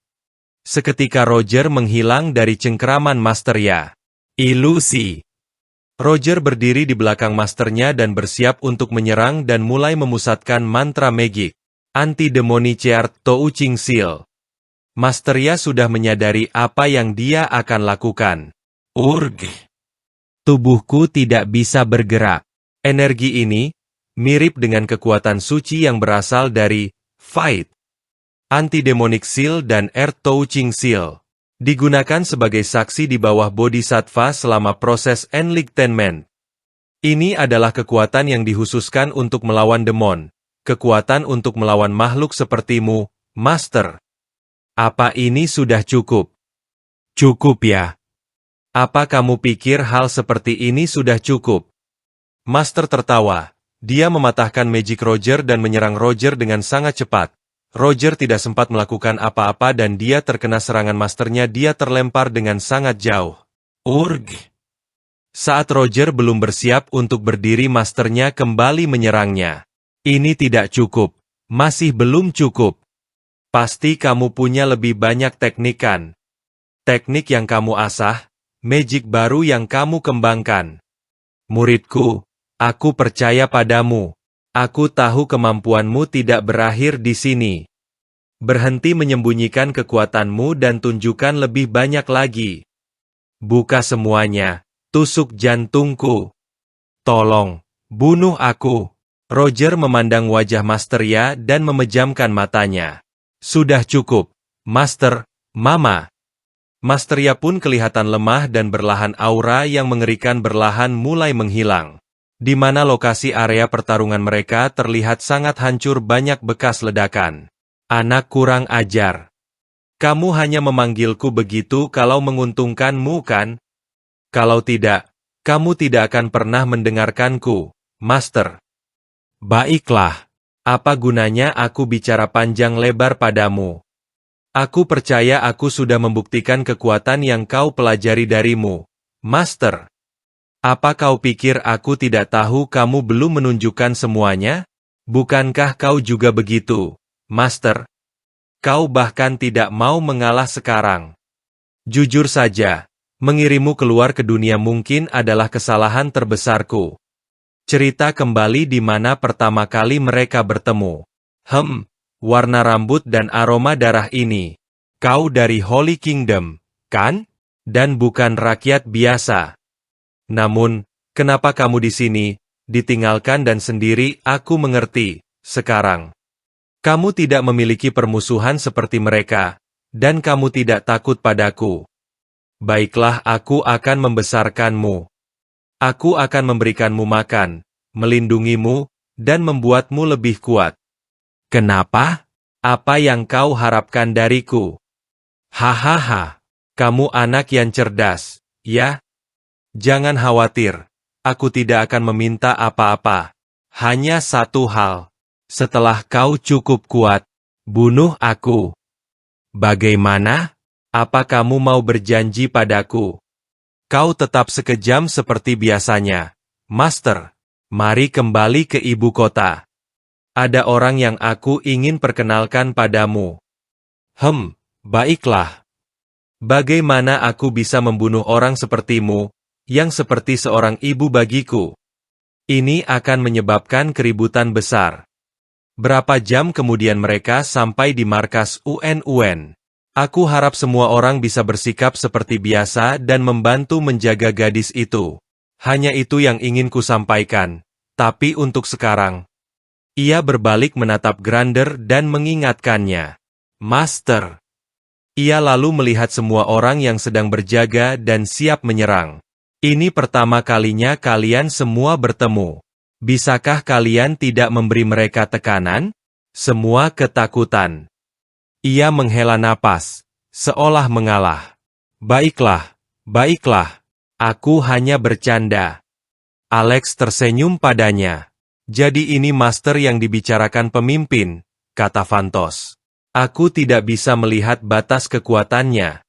Seketika Roger menghilang dari cengkeraman masternya. Ilusi. Roger berdiri di belakang masternya dan bersiap untuk menyerang dan mulai memusatkan mantra magic. Anti-demoni Cheart Touching Seal. Masternya sudah menyadari apa yang dia akan lakukan. Urg. Tubuhku tidak bisa bergerak. Energi ini, mirip dengan kekuatan suci yang berasal dari Fight. Anti-demonic Seal dan Earth Touching Seal. Digunakan sebagai saksi di bawah Bodhisattva selama proses enlightenment. Ini adalah kekuatan yang dikhususkan untuk melawan demon. Kekuatan untuk melawan makhluk sepertimu, Master. Apa ini sudah cukup? Cukup ya. Apa kamu pikir hal seperti ini sudah cukup? Master tertawa. Dia mematahkan magic Roger dan menyerang Roger dengan sangat cepat. Roger tidak sempat melakukan apa-apa dan dia terkena serangan masternya. Dia terlempar dengan sangat jauh. Urg. Saat Roger belum bersiap untuk berdiri, masternya kembali menyerangnya. Ini tidak cukup. Masih belum cukup. Pasti kamu punya lebih banyak teknik kan? Teknik yang kamu asah, magic baru yang kamu kembangkan. Muridku, aku percaya padamu. Aku tahu kemampuanmu tidak berakhir di sini. Berhenti menyembunyikan kekuatanmu dan tunjukkan lebih banyak lagi. Buka semuanya, tusuk jantungku. Tolong, bunuh aku. Roger memandang wajah Masternya dan memejamkan matanya. Sudah cukup, Master, Mama. Masternya pun kelihatan lemah dan berlahan aura yang mengerikan berlahan mulai menghilang. Di mana lokasi area pertarungan mereka terlihat sangat hancur, banyak bekas ledakan. Anak kurang ajar. Kamu hanya memanggilku begitu kalau menguntungkanmu kan? Kalau tidak, kamu tidak akan pernah mendengarkanku, Master. Baiklah, apa gunanya aku bicara panjang lebar padamu? Aku percaya aku sudah membuktikan kekuatan yang kau pelajari darimu, Master. Apa kau pikir aku tidak tahu kamu belum menunjukkan semuanya? Bukankah kau juga begitu, Master? Kau bahkan tidak mau mengalah sekarang. Jujur saja, mengirimmu keluar ke dunia mungkin adalah kesalahan terbesarku. Cerita kembali di mana pertama kali mereka bertemu. Warna rambut dan aroma darah ini. Kau dari Holy Kingdom, kan? Dan bukan rakyat biasa. Namun, kenapa kamu di sini, ditinggalkan dan sendiri? Aku mengerti, sekarang. Kamu tidak memiliki permusuhan seperti mereka, dan kamu tidak takut padaku. Baiklah, aku akan membesarkanmu. Aku akan memberikanmu makan, melindungimu, dan membuatmu lebih kuat. Kenapa? Apa yang kau harapkan dariku? Hahaha, kamu anak yang cerdas, ya? Jangan khawatir, aku tidak akan meminta apa-apa. Hanya satu hal. Setelah kau cukup kuat, bunuh aku. Bagaimana? Apa kamu mau berjanji padaku? Kau tetap sekejam seperti biasanya, Master. Mari kembali ke ibu kota. Ada orang yang aku ingin perkenalkan padamu. Baiklah. Bagaimana aku bisa membunuh orang sepertimu, yang seperti seorang ibu bagiku? Ini akan menyebabkan keributan besar. Berapa jam kemudian mereka sampai di markas UN. Aku harap semua orang bisa bersikap seperti biasa dan membantu menjaga gadis itu. Hanya itu yang ingin ku sampaikan. Tapi untuk sekarang, ia berbalik menatap Grander dan mengingatkannya. Master. Ia lalu melihat semua orang yang sedang berjaga dan siap menyerang. Ini pertama kalinya kalian semua bertemu. Bisakah kalian tidak memberi mereka tekanan? Semua ketakutan. Ia menghela napas, seolah mengalah. Baiklah, baiklah. Aku hanya bercanda. Alex tersenyum padanya. Jadi ini master yang dibicarakan pemimpin, kata Vantos. Aku tidak bisa melihat batas kekuatannya.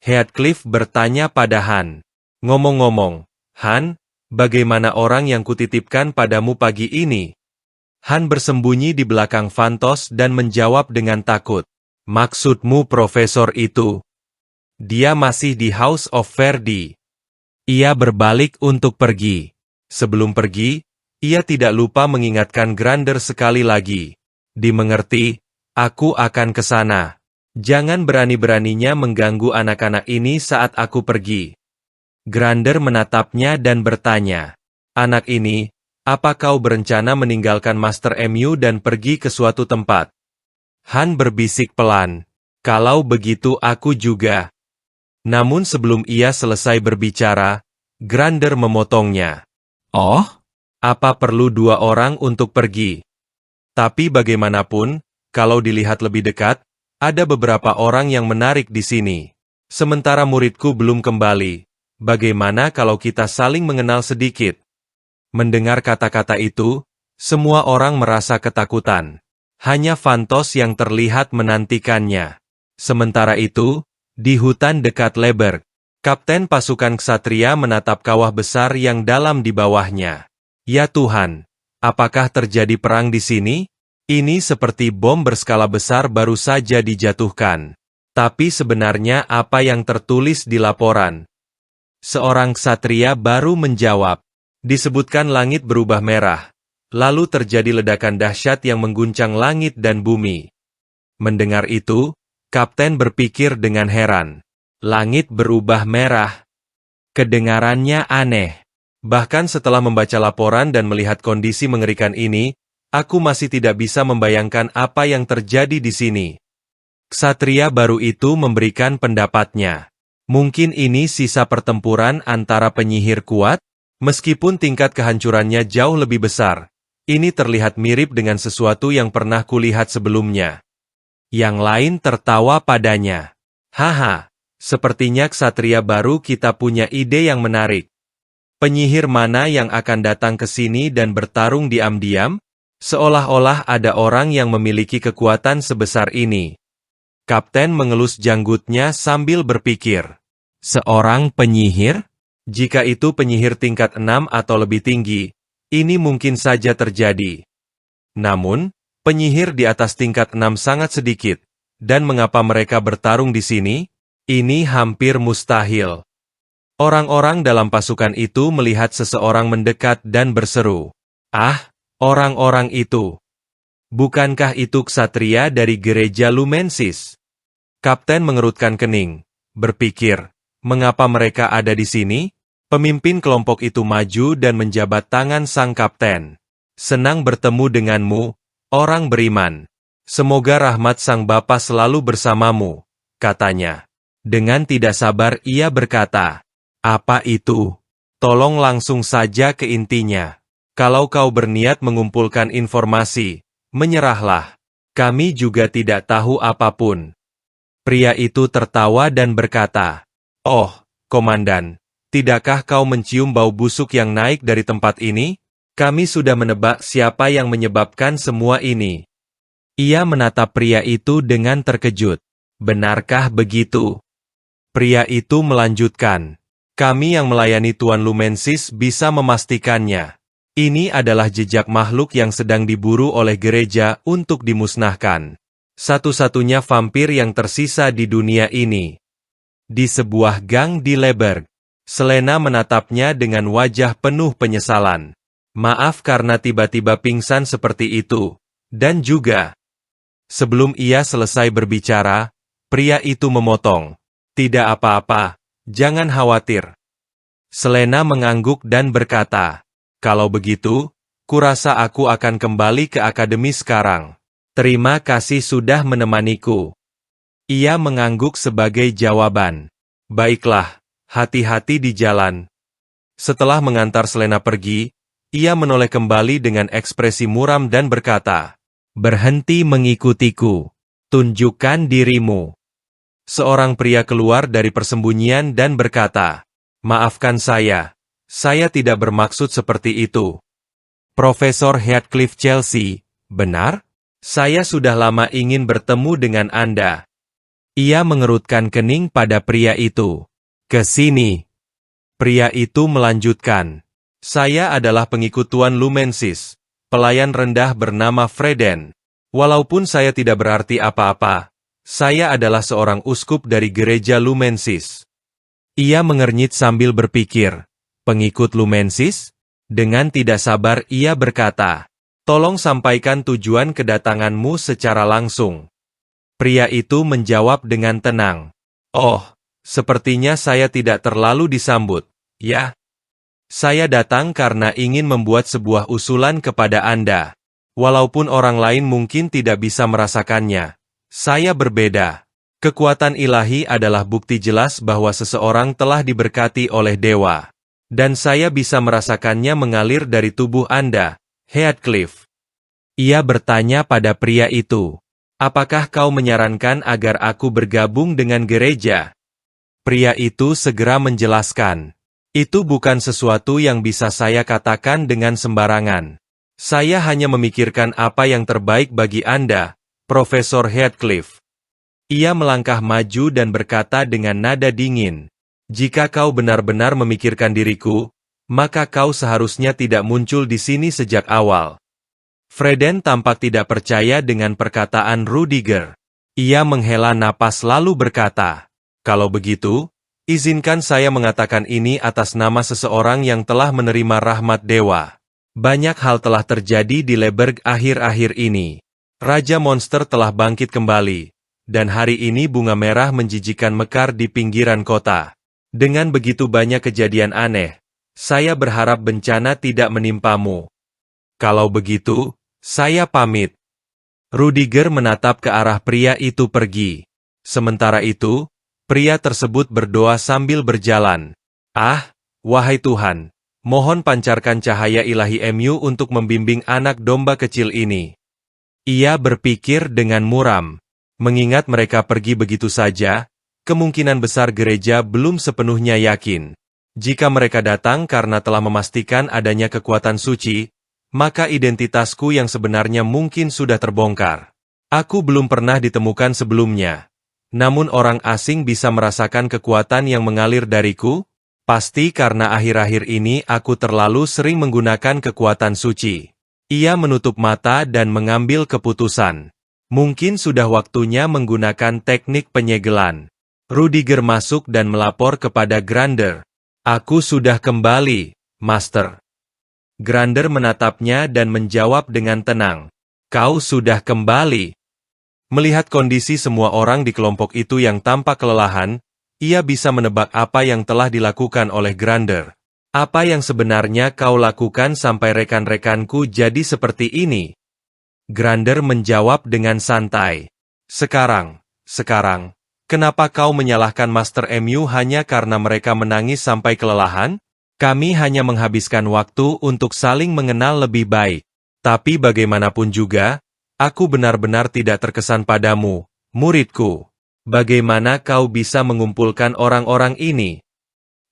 Heathcliff bertanya pada Han. Ngomong-ngomong, Han, bagaimana orang yang kutitipkan padamu pagi ini? Han bersembunyi di belakang Vantos dan menjawab dengan takut. Maksudmu profesor itu? Dia masih di House of Verdi. Ia berbalik untuk pergi. Sebelum pergi, ia tidak lupa mengingatkan Grander sekali lagi. Dimengerti, aku akan ke sana. Jangan berani-beraninya mengganggu anak-anak ini saat aku pergi. Grander menatapnya dan bertanya, anak ini, apa kau berencana meninggalkan Master MU dan pergi ke suatu tempat? Han berbisik pelan, kalau begitu aku juga. Namun sebelum ia selesai berbicara, Grander memotongnya. Oh? Apa perlu dua orang untuk pergi? Tapi bagaimanapun, kalau dilihat lebih dekat, ada beberapa orang yang menarik di sini. Sementara muridku belum kembali. Bagaimana kalau kita saling mengenal sedikit? Mendengar kata-kata itu, semua orang merasa ketakutan. Hanya Vantos yang terlihat menantikannya. Sementara itu, di hutan dekat Leberg, Kapten pasukan ksatria menatap kawah besar yang dalam di bawahnya. Ya Tuhan, apakah terjadi perang di sini? Ini seperti bom berskala besar baru saja dijatuhkan. Tapi sebenarnya apa yang tertulis di laporan? Seorang ksatria baru menjawab. Disebutkan langit berubah merah. Lalu terjadi ledakan dahsyat yang mengguncang langit dan bumi. Mendengar itu, Kapten berpikir dengan heran. Langit berubah merah. Kedengarannya aneh. Bahkan setelah membaca laporan dan melihat kondisi mengerikan ini, aku masih tidak bisa membayangkan apa yang terjadi di sini. Ksatria baru itu memberikan pendapatnya. Mungkin ini sisa pertempuran antara penyihir kuat? Meskipun tingkat kehancurannya jauh lebih besar, ini terlihat mirip dengan sesuatu yang pernah kulihat sebelumnya. Yang lain tertawa padanya. Haha, sepertinya ksatria baru kita punya ide yang menarik. Penyihir mana yang akan datang ke sini dan bertarung diam-diam? Seolah-olah ada orang yang memiliki kekuatan sebesar ini. Kapten mengelus janggutnya sambil berpikir. Seorang penyihir? Jika itu penyihir tingkat 6 atau lebih tinggi, ini mungkin saja terjadi. Namun, penyihir di atas tingkat 6 sangat sedikit, dan mengapa mereka bertarung di sini? Ini hampir mustahil. Orang-orang dalam pasukan itu melihat seseorang mendekat dan berseru. Ah, orang-orang itu. Bukankah itu ksatria dari gereja Lumensis? Kapten mengerutkan kening, berpikir, mengapa mereka ada di sini? Pemimpin kelompok itu maju dan menjabat tangan sang kapten. Senang bertemu denganmu, orang beriman. Semoga rahmat sang Bapa selalu bersamamu, katanya. Dengan tidak sabar ia berkata, apa itu? Tolong langsung saja ke intinya. Kalau kau berniat mengumpulkan informasi, menyerahlah. Kami juga tidak tahu apapun. Pria itu tertawa dan berkata, oh, Komandan, tidakkah kau mencium bau busuk yang naik dari tempat ini? Kami sudah menebak siapa yang menyebabkan semua ini. Ia menatap pria itu dengan terkejut. Benarkah begitu? Pria itu melanjutkan. Kami yang melayani Tuan Lumensis bisa memastikannya. Ini adalah jejak makhluk yang sedang diburu oleh gereja untuk dimusnahkan. Satu-satunya vampir yang tersisa di dunia ini. Di sebuah gang di Leberg, Selena menatapnya dengan wajah penuh penyesalan. Maaf karena tiba-tiba pingsan seperti itu. Dan juga, sebelum ia selesai berbicara, pria itu memotong. Tidak apa-apa, jangan khawatir. Selena mengangguk dan berkata, kalau begitu, Kurasa aku akan kembali ke akademi sekarang. Terima kasih sudah menemaniku. Ia mengangguk sebagai jawaban. Baiklah, hati-hati di jalan. Setelah mengantar Selena pergi, ia menoleh kembali dengan ekspresi muram dan berkata, "Berhenti mengikutiku. Tunjukkan dirimu." Seorang pria keluar dari persembunyian dan berkata, "Maafkan saya tidak bermaksud seperti itu. Profesor Heathcliff Chelsea, benar? Saya sudah lama ingin bertemu dengan Anda." Ia mengerutkan kening pada pria itu. "Ke sini." Pria itu melanjutkan, "Saya adalah pengikut Tuan Lumensis, pelayan rendah bernama Freden. Walaupun saya tidak berarti apa-apa, saya adalah seorang uskup dari gereja Lumensis." Ia mengernyit sambil berpikir, "Pengikut Lumensis?" Dengan tidak sabar ia berkata, "Tolong sampaikan tujuan kedatanganmu secara langsung." Pria itu menjawab dengan tenang, "Oh, sepertinya saya tidak terlalu disambut, ya. Saya datang karena ingin membuat sebuah usulan kepada Anda. Walaupun orang lain mungkin tidak bisa merasakannya, saya berbeda. Kekuatan ilahi adalah bukti jelas bahwa seseorang telah diberkati oleh dewa. Dan saya bisa merasakannya mengalir dari tubuh Anda, Heathcliff." Ia bertanya pada pria itu, "Apakah kau menyarankan agar aku bergabung dengan gereja?" Pria itu segera menjelaskan, "Itu bukan sesuatu yang bisa saya katakan dengan sembarangan. Saya hanya memikirkan apa yang terbaik bagi Anda, Profesor Heathcliff." Ia melangkah maju dan berkata dengan nada dingin, "Jika kau benar-benar memikirkan diriku, maka kau seharusnya tidak muncul di sini sejak awal." Freden tampak tidak percaya dengan perkataan Rudiger. Ia menghela napas lalu berkata, "Kalau begitu, izinkan saya mengatakan ini atas nama seseorang yang telah menerima rahmat dewa. Banyak hal telah terjadi di Leberg akhir-akhir ini. Raja Monster telah bangkit kembali, dan hari ini bunga merah menjijikan mekar di pinggiran kota. Dengan begitu banyak kejadian aneh, saya berharap bencana tidak menimpamu. Kalau begitu, saya pamit." Rudiger menatap ke arah pria itu pergi. Sementara itu, pria tersebut berdoa sambil berjalan. "Ah, wahai Tuhan, mohon pancarkan cahaya ilahi MU untuk membimbing anak domba kecil ini." Ia berpikir dengan muram. Mengingat mereka pergi begitu saja, kemungkinan besar gereja belum sepenuhnya yakin. Jika mereka datang karena telah memastikan adanya kekuatan suci, maka identitasku yang sebenarnya mungkin sudah terbongkar. Aku belum pernah ditemukan sebelumnya. Namun orang asing bisa merasakan kekuatan yang mengalir dariku? Pasti karena akhir-akhir ini aku terlalu sering menggunakan kekuatan suci. Ia menutup mata dan mengambil keputusan. Mungkin sudah waktunya menggunakan teknik penyegelan. Rudiger masuk dan melapor kepada Grander. "Aku sudah kembali, Master." Grander menatapnya dan menjawab dengan tenang, "Kau sudah kembali." Melihat kondisi semua orang di kelompok itu yang tampak kelelahan, ia bisa menebak apa yang telah dilakukan oleh Grander. "Apa yang sebenarnya kau lakukan sampai rekan-rekanku jadi seperti ini?" Grander menjawab dengan santai, Sekarang, kenapa kau menyalahkan Master MU hanya karena mereka menangis sampai kelelahan? Kami hanya menghabiskan waktu untuk saling mengenal lebih baik. Tapi bagaimanapun juga, aku benar-benar tidak terkesan padamu, muridku. Bagaimana kau bisa mengumpulkan orang-orang ini?"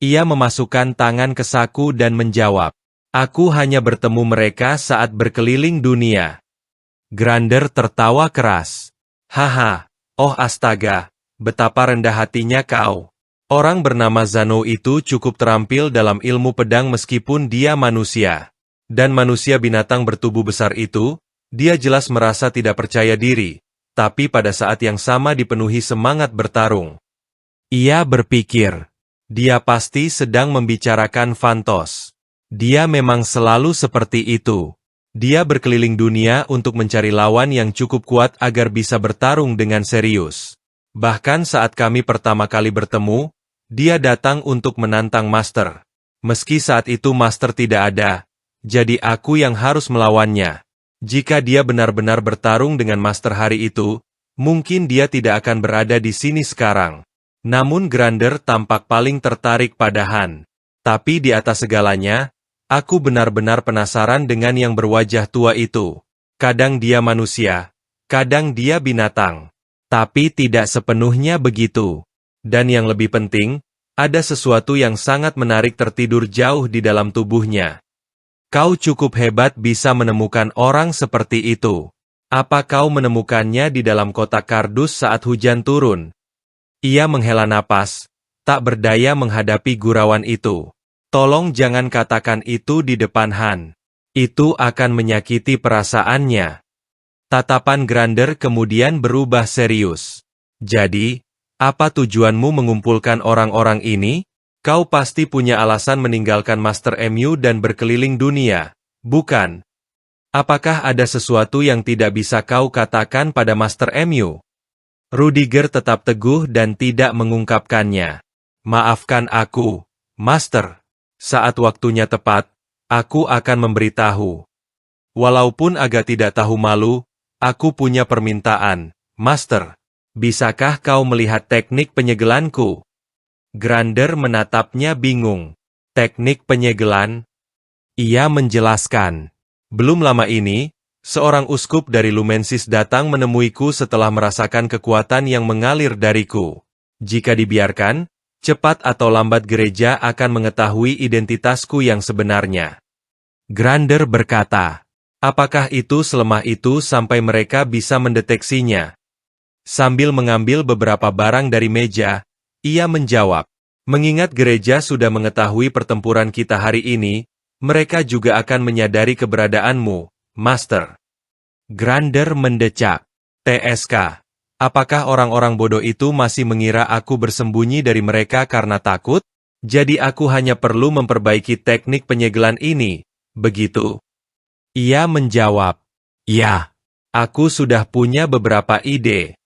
Ia memasukkan tangan ke saku dan menjawab, "Aku hanya bertemu mereka saat berkeliling dunia." Grander tertawa keras. "Haha, oh astaga, betapa rendah hatinya kau. Orang bernama Zano itu cukup terampil dalam ilmu pedang meskipun dia manusia. Dan manusia binatang bertubuh besar itu, dia jelas merasa tidak percaya diri, tapi pada saat yang sama dipenuhi semangat bertarung." Ia berpikir, dia pasti sedang membicarakan Phantos. Dia memang selalu seperti itu. Dia berkeliling dunia untuk mencari lawan yang cukup kuat agar bisa bertarung dengan serius. Bahkan saat kami pertama kali bertemu, dia datang untuk menantang Master. Meski saat itu Master tidak ada, jadi aku yang harus melawannya. Jika dia benar-benar bertarung dengan Master hari itu, mungkin dia tidak akan berada di sini sekarang. Namun Grander tampak paling tertarik pada Han. Tapi di atas segalanya, aku benar-benar penasaran dengan yang berwajah tua itu. Kadang dia manusia, kadang dia binatang. Tapi tidak sepenuhnya begitu. Dan yang lebih penting, ada sesuatu yang sangat menarik tertidur jauh di dalam tubuhnya. Kau cukup hebat bisa menemukan orang seperti itu. Apa kau menemukannya di dalam kotak kardus saat hujan turun? Ia menghela napas, tak berdaya menghadapi gurauan itu. Tolong jangan katakan itu di depan Han. Itu akan menyakiti perasaannya. Tatapan Grander kemudian berubah serius. Jadi, apa tujuanmu mengumpulkan orang-orang ini? Kau pasti punya alasan meninggalkan Master MU dan berkeliling dunia, bukan? Apakah ada sesuatu yang tidak bisa kau katakan pada Master MU? Rudiger tetap teguh dan tidak mengungkapkannya. Maafkan aku, Master. Saat waktunya tepat, aku akan memberitahu. Walaupun agak tidak tahu malu, aku punya permintaan, Master. Bisakah kau melihat teknik penyegelanku? Grander menatapnya bingung. Teknik penyegelan? Ia menjelaskan. Belum lama ini, seorang uskup dari Lumensis datang menemuiku setelah merasakan kekuatan yang mengalir dariku. Jika dibiarkan, cepat atau lambat gereja akan mengetahui identitasku yang sebenarnya. Grander berkata, apakah itu selemah itu sampai mereka bisa mendeteksinya? Sambil mengambil beberapa barang dari meja, ia menjawab, mengingat gereja sudah mengetahui pertempuran kita hari ini, mereka juga akan menyadari keberadaanmu, Master. Grander mendecak. TSK. Apakah orang-orang bodoh itu masih mengira aku bersembunyi dari mereka karena takut? Jadi aku hanya perlu memperbaiki teknik penyegelan ini, begitu? Ia menjawab, ya, aku sudah punya beberapa ide.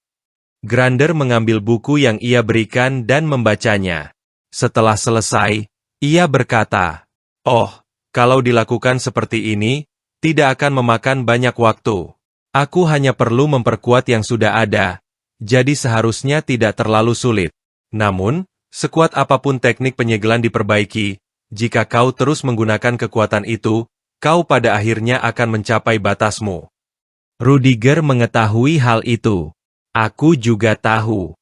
Grander mengambil buku yang ia berikan dan membacanya. Setelah selesai, ia berkata, oh, kalau dilakukan seperti ini, tidak akan memakan banyak waktu. Aku hanya perlu memperkuat yang sudah ada, jadi seharusnya tidak terlalu sulit. Namun, sekuat apapun teknik penyegelan diperbaiki, jika kau terus menggunakan kekuatan itu, kau pada akhirnya akan mencapai batasmu. Rudiger mengetahui hal itu. Aku juga tahu.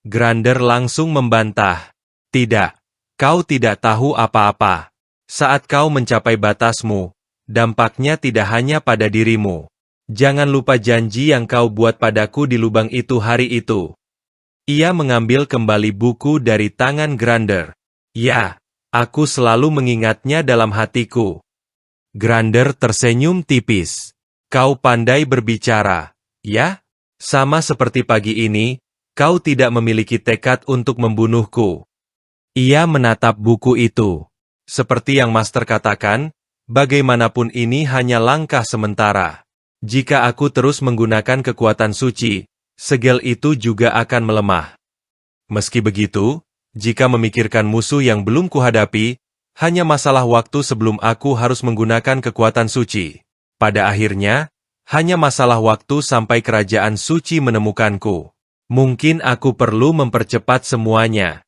Grander langsung membantah. Tidak, kau tidak tahu apa-apa. Saat kau mencapai batasmu, dampaknya tidak hanya pada dirimu. Jangan lupa janji yang kau buat padaku di lubang itu hari itu. Ia mengambil kembali buku dari tangan Grander. Ya, aku selalu mengingatnya dalam hatiku. Grander tersenyum tipis. Kau pandai berbicara, ya? Sama seperti pagi ini, kau tidak memiliki tekad untuk membunuhku. Ia menatap buku itu. Seperti yang Master katakan, bagaimanapun ini hanya langkah sementara. Jika aku terus menggunakan kekuatan suci, segel itu juga akan melemah. Meski begitu, jika memikirkan musuh yang belum kuhadapi, hanya masalah waktu sebelum aku harus menggunakan kekuatan suci. Pada akhirnya, hanya masalah waktu sampai kerajaan suci menemukanku. Mungkin aku perlu mempercepat semuanya.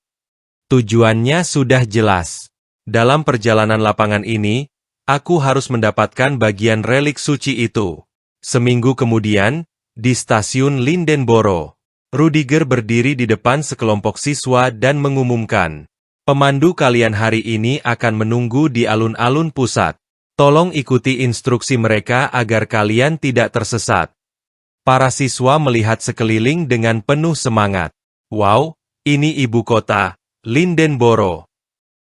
Tujuannya sudah jelas. Dalam perjalanan lapangan ini, aku harus mendapatkan bagian relik suci itu. Seminggu kemudian, di stasiun Lindenboro, Rudiger berdiri di depan sekelompok siswa dan mengumumkan, pemandu kalian hari ini akan menunggu di alun-alun pusat. Tolong ikuti instruksi mereka agar kalian tidak tersesat. Para siswa melihat sekeliling dengan penuh semangat. Wow, ini ibu kota, Lindenboro.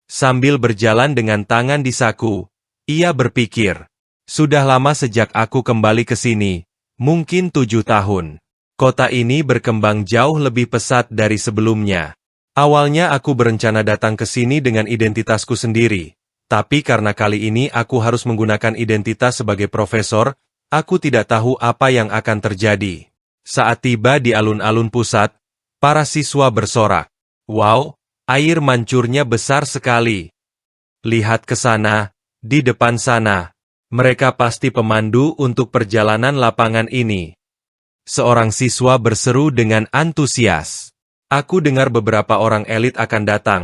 Sambil berjalan dengan tangan di saku, ia berpikir, sudah lama sejak aku kembali ke sini, mungkin 7 tahun. Kota ini berkembang jauh lebih pesat dari sebelumnya. Awalnya aku berencana datang ke sini dengan identitasku sendiri. Tapi karena kali ini aku harus menggunakan identitas sebagai profesor, aku tidak tahu apa yang akan terjadi. Saat tiba di alun-alun pusat, para siswa bersorak. Wow, air mancurnya besar sekali. Lihat ke sana, Di depan sana. Mereka pasti pemandu untuk perjalanan lapangan ini. Seorang siswa berseru dengan antusias. Aku dengar beberapa orang elit akan datang,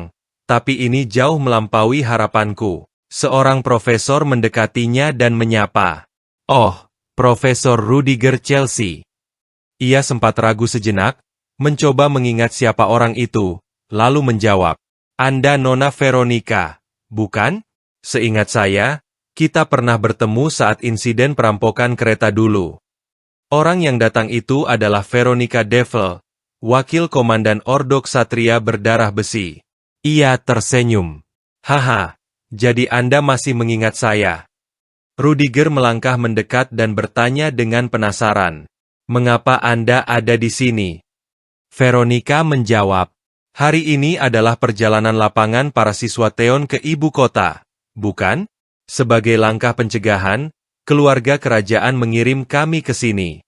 tapi ini jauh melampaui harapanku. Seorang profesor mendekatinya dan menyapa. Oh, Profesor Rudiger Chelsea. Ia sempat ragu sejenak, mencoba mengingat siapa orang itu, lalu menjawab. Anda Nona Veronica, bukan? Seingat saya, kita pernah bertemu saat insiden perampokan kereta dulu. Orang yang datang itu adalah Veronica Devil, wakil komandan Ordo Ksatria berdarah besi. Ia tersenyum. Haha, jadi Anda masih mengingat saya. Rudiger melangkah mendekat dan bertanya dengan penasaran. Mengapa Anda ada di sini? Veronica menjawab. Hari ini adalah perjalanan lapangan para siswa Theon ke ibu kota, bukan? Sebagai langkah pencegahan, keluarga kerajaan mengirim kami ke sini.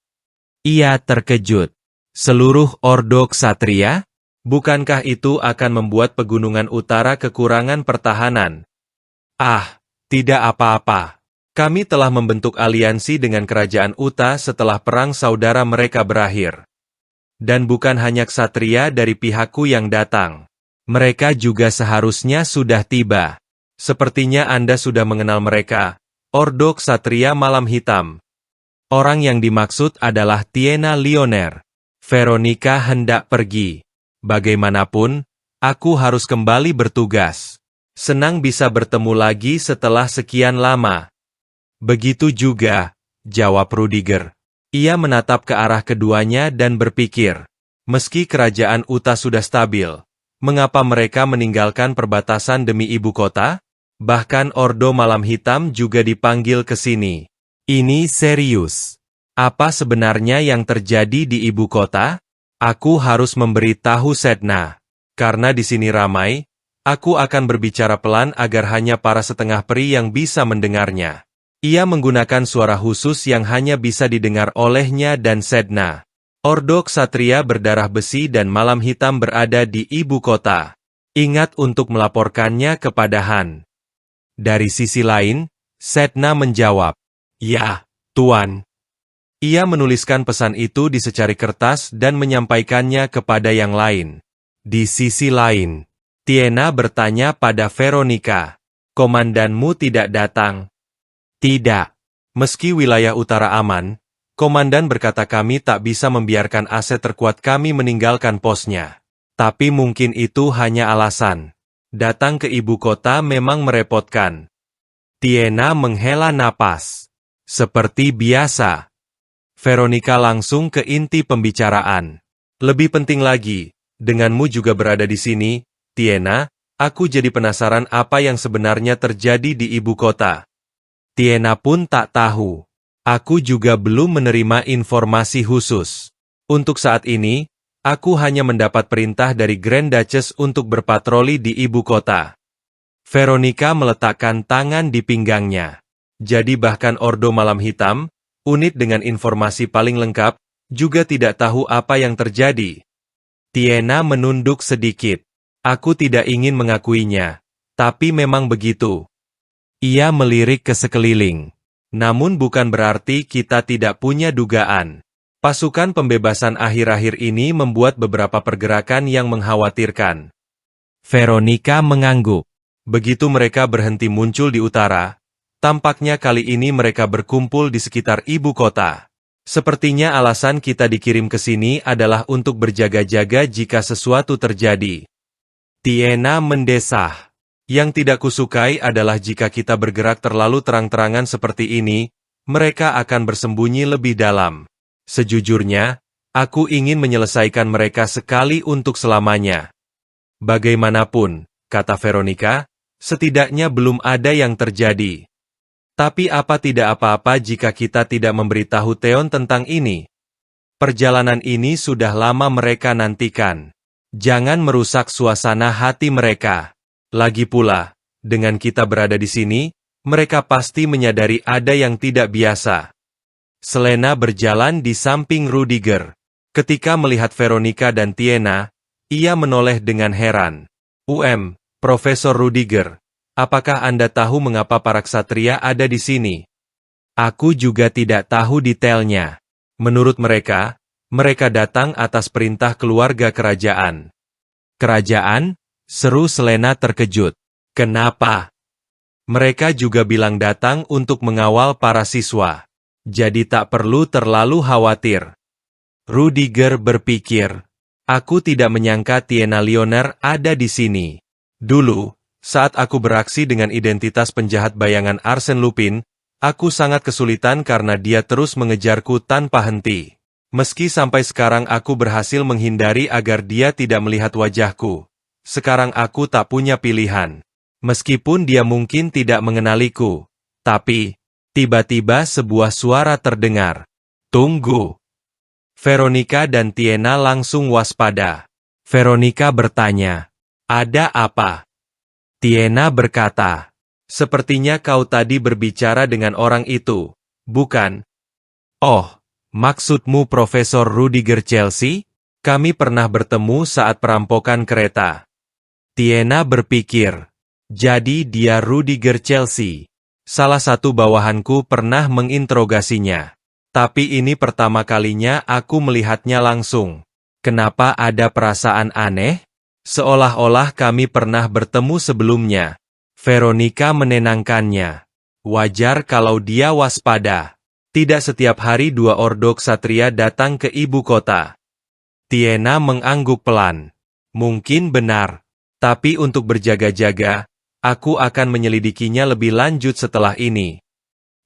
Ia terkejut. Seluruh Ordo Ksatria? Bukankah itu akan membuat pegunungan utara kekurangan pertahanan? Ah, tidak apa-apa. Kami telah membentuk aliansi dengan kerajaan Uta setelah perang saudara mereka berakhir. Dan bukan hanya ksatria dari pihakku yang datang. Mereka juga seharusnya sudah tiba. Sepertinya Anda sudah mengenal mereka, Ordo Ksatria Malam Hitam. Orang yang dimaksud adalah Tiena Lioner. Veronica hendak pergi. Bagaimanapun, aku harus kembali bertugas. Senang bisa bertemu lagi setelah sekian lama. Begitu juga, jawab Rudiger. Ia menatap ke arah keduanya dan berpikir, meski kerajaan Uta sudah stabil, mengapa mereka meninggalkan perbatasan demi ibu kota? Bahkan Ordo Malam Hitam juga dipanggil ke sini. Ini serius. Apa sebenarnya yang terjadi di ibu kota? Aku harus memberitahu Sedna. Karena di sini ramai, aku akan berbicara pelan agar hanya para setengah peri yang bisa mendengarnya. Ia menggunakan suara khusus yang hanya bisa didengar olehnya dan Sedna. Ordo Ksatria berdarah besi dan Malam Hitam berada di ibu kota. Ingat untuk melaporkannya kepada Han. Dari sisi lain, Sedna menjawab, "Ya, Tuan." Ia menuliskan pesan itu di secari kertas dan menyampaikannya kepada yang lain. Di sisi lain, Tiena bertanya pada Veronica, "Komandanmu tidak datang?" Tidak. Meski wilayah utara aman, komandan berkata kami tak bisa membiarkan aset terkuat kami meninggalkan posnya. Tapi mungkin itu hanya alasan. Datang ke ibu kota memang merepotkan. Tiena menghela napas. Seperti biasa. Veronica langsung ke inti pembicaraan. Lebih penting lagi, denganmu juga berada di sini, Tiena, aku jadi penasaran apa yang sebenarnya terjadi di ibu kota. Tiena pun tak tahu. Aku juga belum menerima informasi khusus. Untuk saat ini, aku hanya mendapat perintah dari Grand Duchess untuk berpatroli di ibu kota. Veronica meletakkan tangan di pinggangnya. Jadi bahkan Ordo Malam Hitam, unit dengan informasi paling lengkap, juga tidak tahu apa yang terjadi. Tiena menunduk sedikit. Aku tidak ingin mengakuinya, tapi memang begitu. Ia melirik ke sekeliling. Namun bukan berarti kita tidak punya dugaan. Pasukan pembebasan akhir-akhir ini membuat beberapa pergerakan yang mengkhawatirkan. Veronica mengangguk. Begitu mereka berhenti muncul di utara, tampaknya kali ini mereka berkumpul di sekitar ibu kota. Sepertinya alasan kita dikirim ke sini adalah untuk berjaga-jaga jika sesuatu terjadi. Tiena mendesah. Yang tidak kusukai adalah jika kita bergerak terlalu terang-terangan seperti ini, mereka akan bersembunyi lebih dalam. Sejujurnya, aku ingin menyelesaikan mereka sekali untuk selamanya. Bagaimanapun, kata Veronica, setidaknya belum ada yang terjadi. Tapi apa tidak apa-apa jika kita tidak memberitahu Theon tentang ini? Perjalanan ini sudah lama mereka nantikan. Jangan merusak suasana hati mereka. Lagi pula, dengan kita berada di sini, mereka pasti menyadari ada yang tidak biasa. Selena berjalan di samping Rudiger. Ketika melihat Veronica dan Tiena, ia menoleh dengan heran. Profesor Rudiger, Apakah Anda tahu mengapa para ksatria ada di sini? Aku juga tidak tahu detailnya. Menurut mereka, mereka datang atas perintah keluarga kerajaan. Kerajaan? Seru Selena terkejut. Kenapa? Mereka juga bilang datang untuk mengawal para siswa. Jadi tak perlu terlalu khawatir. Rudiger berpikir, aku tidak menyangka Tiena Leonard ada di sini. Dulu, saat aku beraksi dengan identitas penjahat bayangan Arsène Lupin, aku sangat kesulitan karena dia terus mengejarku tanpa henti. Meski sampai sekarang aku berhasil menghindari agar dia tidak melihat wajahku. Sekarang aku tak punya pilihan. Meskipun dia mungkin tidak mengenaliku. Tapi, tiba-tiba sebuah suara terdengar. Tunggu. Veronica dan Tiena langsung waspada. Veronica bertanya, ada apa? Tiena berkata, sepertinya kau tadi berbicara dengan orang itu, bukan? Oh, maksudmu Profesor Rudiger Chelsea? Kami pernah bertemu saat perampokan kereta. Tiena berpikir, jadi dia Rudiger Chelsea. Salah satu bawahanku pernah menginterogasinya. Tapi ini pertama kalinya aku melihatnya langsung. Kenapa ada perasaan aneh? Seolah-olah kami pernah bertemu sebelumnya. Veronica menenangkannya. Wajar kalau dia waspada. Tidak setiap hari dua ordo ksatria datang ke ibu kota. Tiena mengangguk pelan. Mungkin benar. Tapi untuk berjaga-jaga, aku akan menyelidikinya lebih lanjut setelah ini.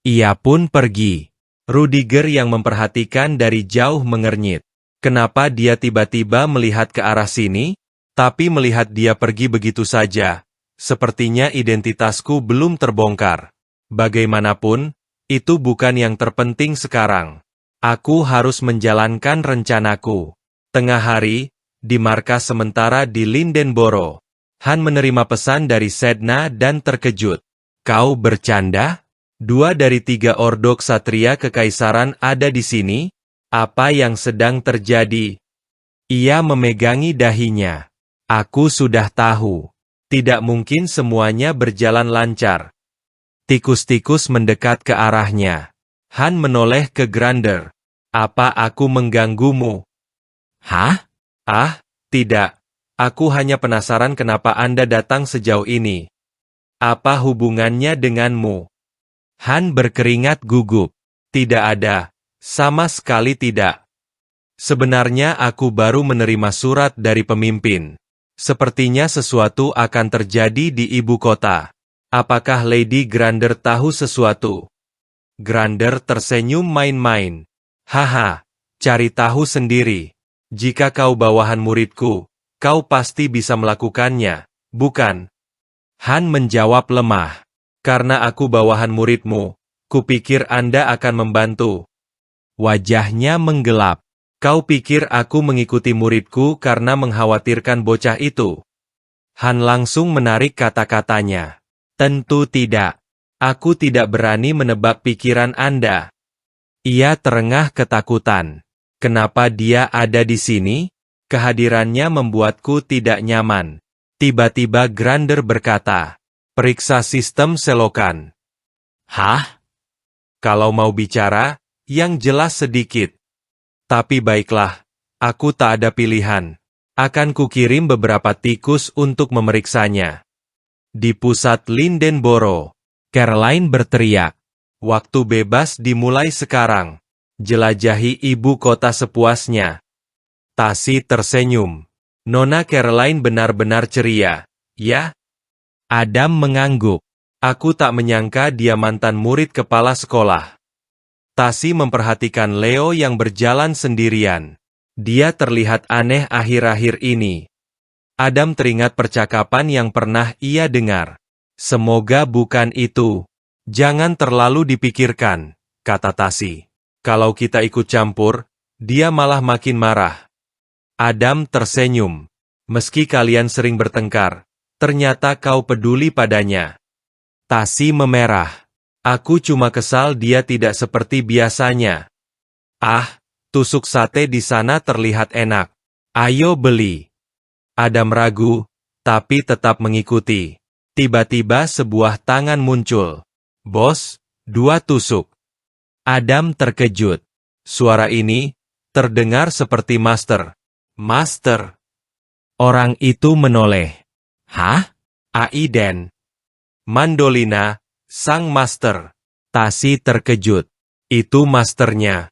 Ia pun pergi. Rudiger yang memperhatikan dari jauh mengernyit. Kenapa dia tiba-tiba melihat ke arah sini? Tapi melihat dia pergi begitu saja, sepertinya identitasku belum terbongkar. Bagaimanapun, itu bukan yang terpenting sekarang. Aku harus menjalankan rencanaku. Tengah hari, di markas sementara di Lindenborough, Han menerima pesan dari Sedna dan terkejut. Kau bercanda? 2 dari 3 ordo ksatria kekaisaran ada di sini? Apa yang sedang terjadi? Ia memegangi dahinya. Aku sudah tahu. Tidak mungkin semuanya berjalan lancar. Tikus-tikus mendekat ke arahnya. Han menoleh ke Grander. Apa aku mengganggumu? Hah? Ah, tidak. Aku hanya penasaran kenapa Anda datang sejauh ini. Apa hubungannya denganmu? Han berkeringat gugup. Tidak ada. Sama sekali tidak. Sebenarnya aku baru menerima surat dari pemimpin. Sepertinya sesuatu akan terjadi di ibu kota. Apakah Lady Grander tahu sesuatu? Grander tersenyum main-main. Haha, cari tahu sendiri. Jika kau bawahan muridku, kau pasti bisa melakukannya, bukan? Han menjawab lemah. Karena aku bawahan muridmu, kupikir Anda akan membantu. Wajahnya menggelap. Kau pikir aku mengikuti muridku karena mengkhawatirkan bocah itu? Han langsung menarik kata-katanya. Tentu tidak. Aku tidak berani menebak pikiran Anda. Ia terengah ketakutan. Kenapa dia ada di sini? Kehadirannya membuatku tidak nyaman. Tiba-tiba Grander berkata, periksa sistem selokan. Hah? Kalau mau bicara, yang jelas sedikit. Tapi baiklah, aku tak ada pilihan. Akan kukirim beberapa tikus untuk memeriksanya. Di pusat Lindenborough, Caroline berteriak. Waktu bebas dimulai sekarang. Jelajahi ibu kota sepuasnya. Tasi tersenyum. Nona Caroline benar-benar ceria. Ya? Adam mengangguk. Aku tak menyangka dia mantan murid kepala sekolah. Tasi memperhatikan Leo yang berjalan sendirian. Dia terlihat aneh akhir-akhir ini. Adam teringat percakapan yang pernah ia dengar. Semoga bukan itu. Jangan terlalu dipikirkan, kata Tasi. Kalau kita ikut campur, dia malah makin marah. Adam tersenyum. Meski kalian sering bertengkar, ternyata kau peduli padanya. Tasi memerah. Aku cuma kesal dia tidak seperti biasanya. Ah, tusuk sate di sana terlihat enak. Ayo beli. Adam ragu, tapi tetap mengikuti. Tiba-tiba sebuah tangan muncul. Bos, 2 tusuk. Adam terkejut. Suara ini terdengar seperti Master. Master. Orang itu menoleh. Hah? Aiden. Mandolina, sang master. Tasi terkejut. Itu masternya.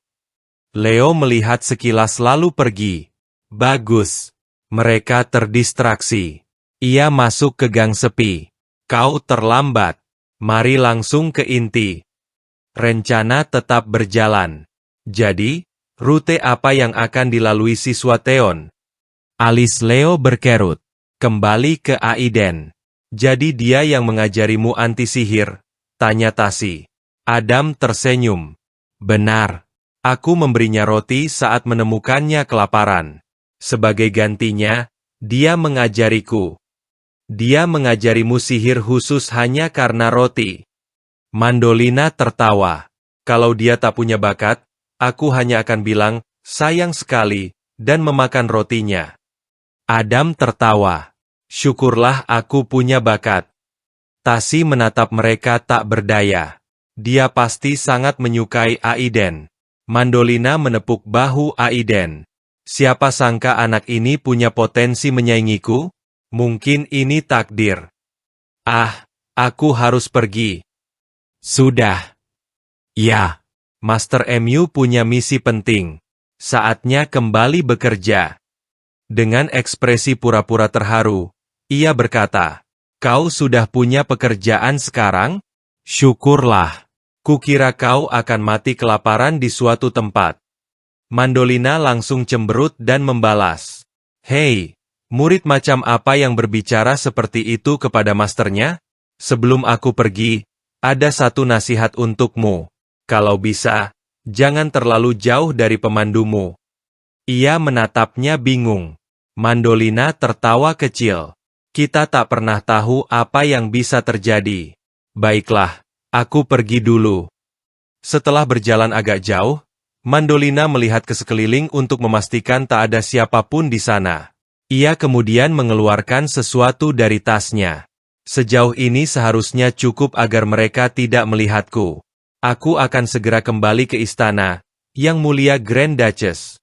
Leo melihat sekilas lalu pergi. Bagus. Mereka terdistraksi. Ia masuk ke gang sepi. Kau terlambat. Mari langsung ke inti. Rencana tetap berjalan. Jadi, rute apa yang akan dilalui siswa Theon? Alis Leo berkerut. Kembali ke Aiden. Jadi dia yang mengajarimu anti-sihir? Tanya Tasi. Adam tersenyum. Benar. Aku memberinya roti saat menemukannya kelaparan. Sebagai gantinya, dia mengajariku. Dia mengajarimu sihir khusus hanya karena roti. Mandolina tertawa. Kalau dia tak punya bakat, aku hanya akan bilang, sayang sekali, dan memakan rotinya. Adam tertawa. Syukurlah aku punya bakat. Tasi menatap mereka tak berdaya. Dia pasti sangat menyukai Aiden. Mandolina menepuk bahu Aiden. Siapa sangka anak ini punya potensi menyaingiku? Mungkin ini takdir. Ah, aku harus pergi. Sudah. Ya. Master MU punya misi penting. Saatnya kembali bekerja. Dengan ekspresi pura-pura terharu, ia berkata, kau sudah punya pekerjaan sekarang? Syukurlah. Kukira kau akan mati kelaparan di suatu tempat. Mandolina langsung cemberut dan membalas. Hei, murid macam apa yang berbicara seperti itu kepada masternya? Sebelum aku pergi, ada satu nasihat untukmu. Kalau bisa, jangan terlalu jauh dari pemandumu. Ia menatapnya bingung. Mandolina tertawa kecil. Kita tak pernah tahu apa yang bisa terjadi. Baiklah, aku pergi dulu. Setelah berjalan agak jauh, Mandolina melihat ke sekeliling untuk memastikan tak ada siapapun di sana. Ia kemudian mengeluarkan sesuatu dari tasnya. Sejauh ini seharusnya cukup agar mereka tidak melihatku. Aku akan segera kembali ke istana, Yang Mulia Grand Duchess.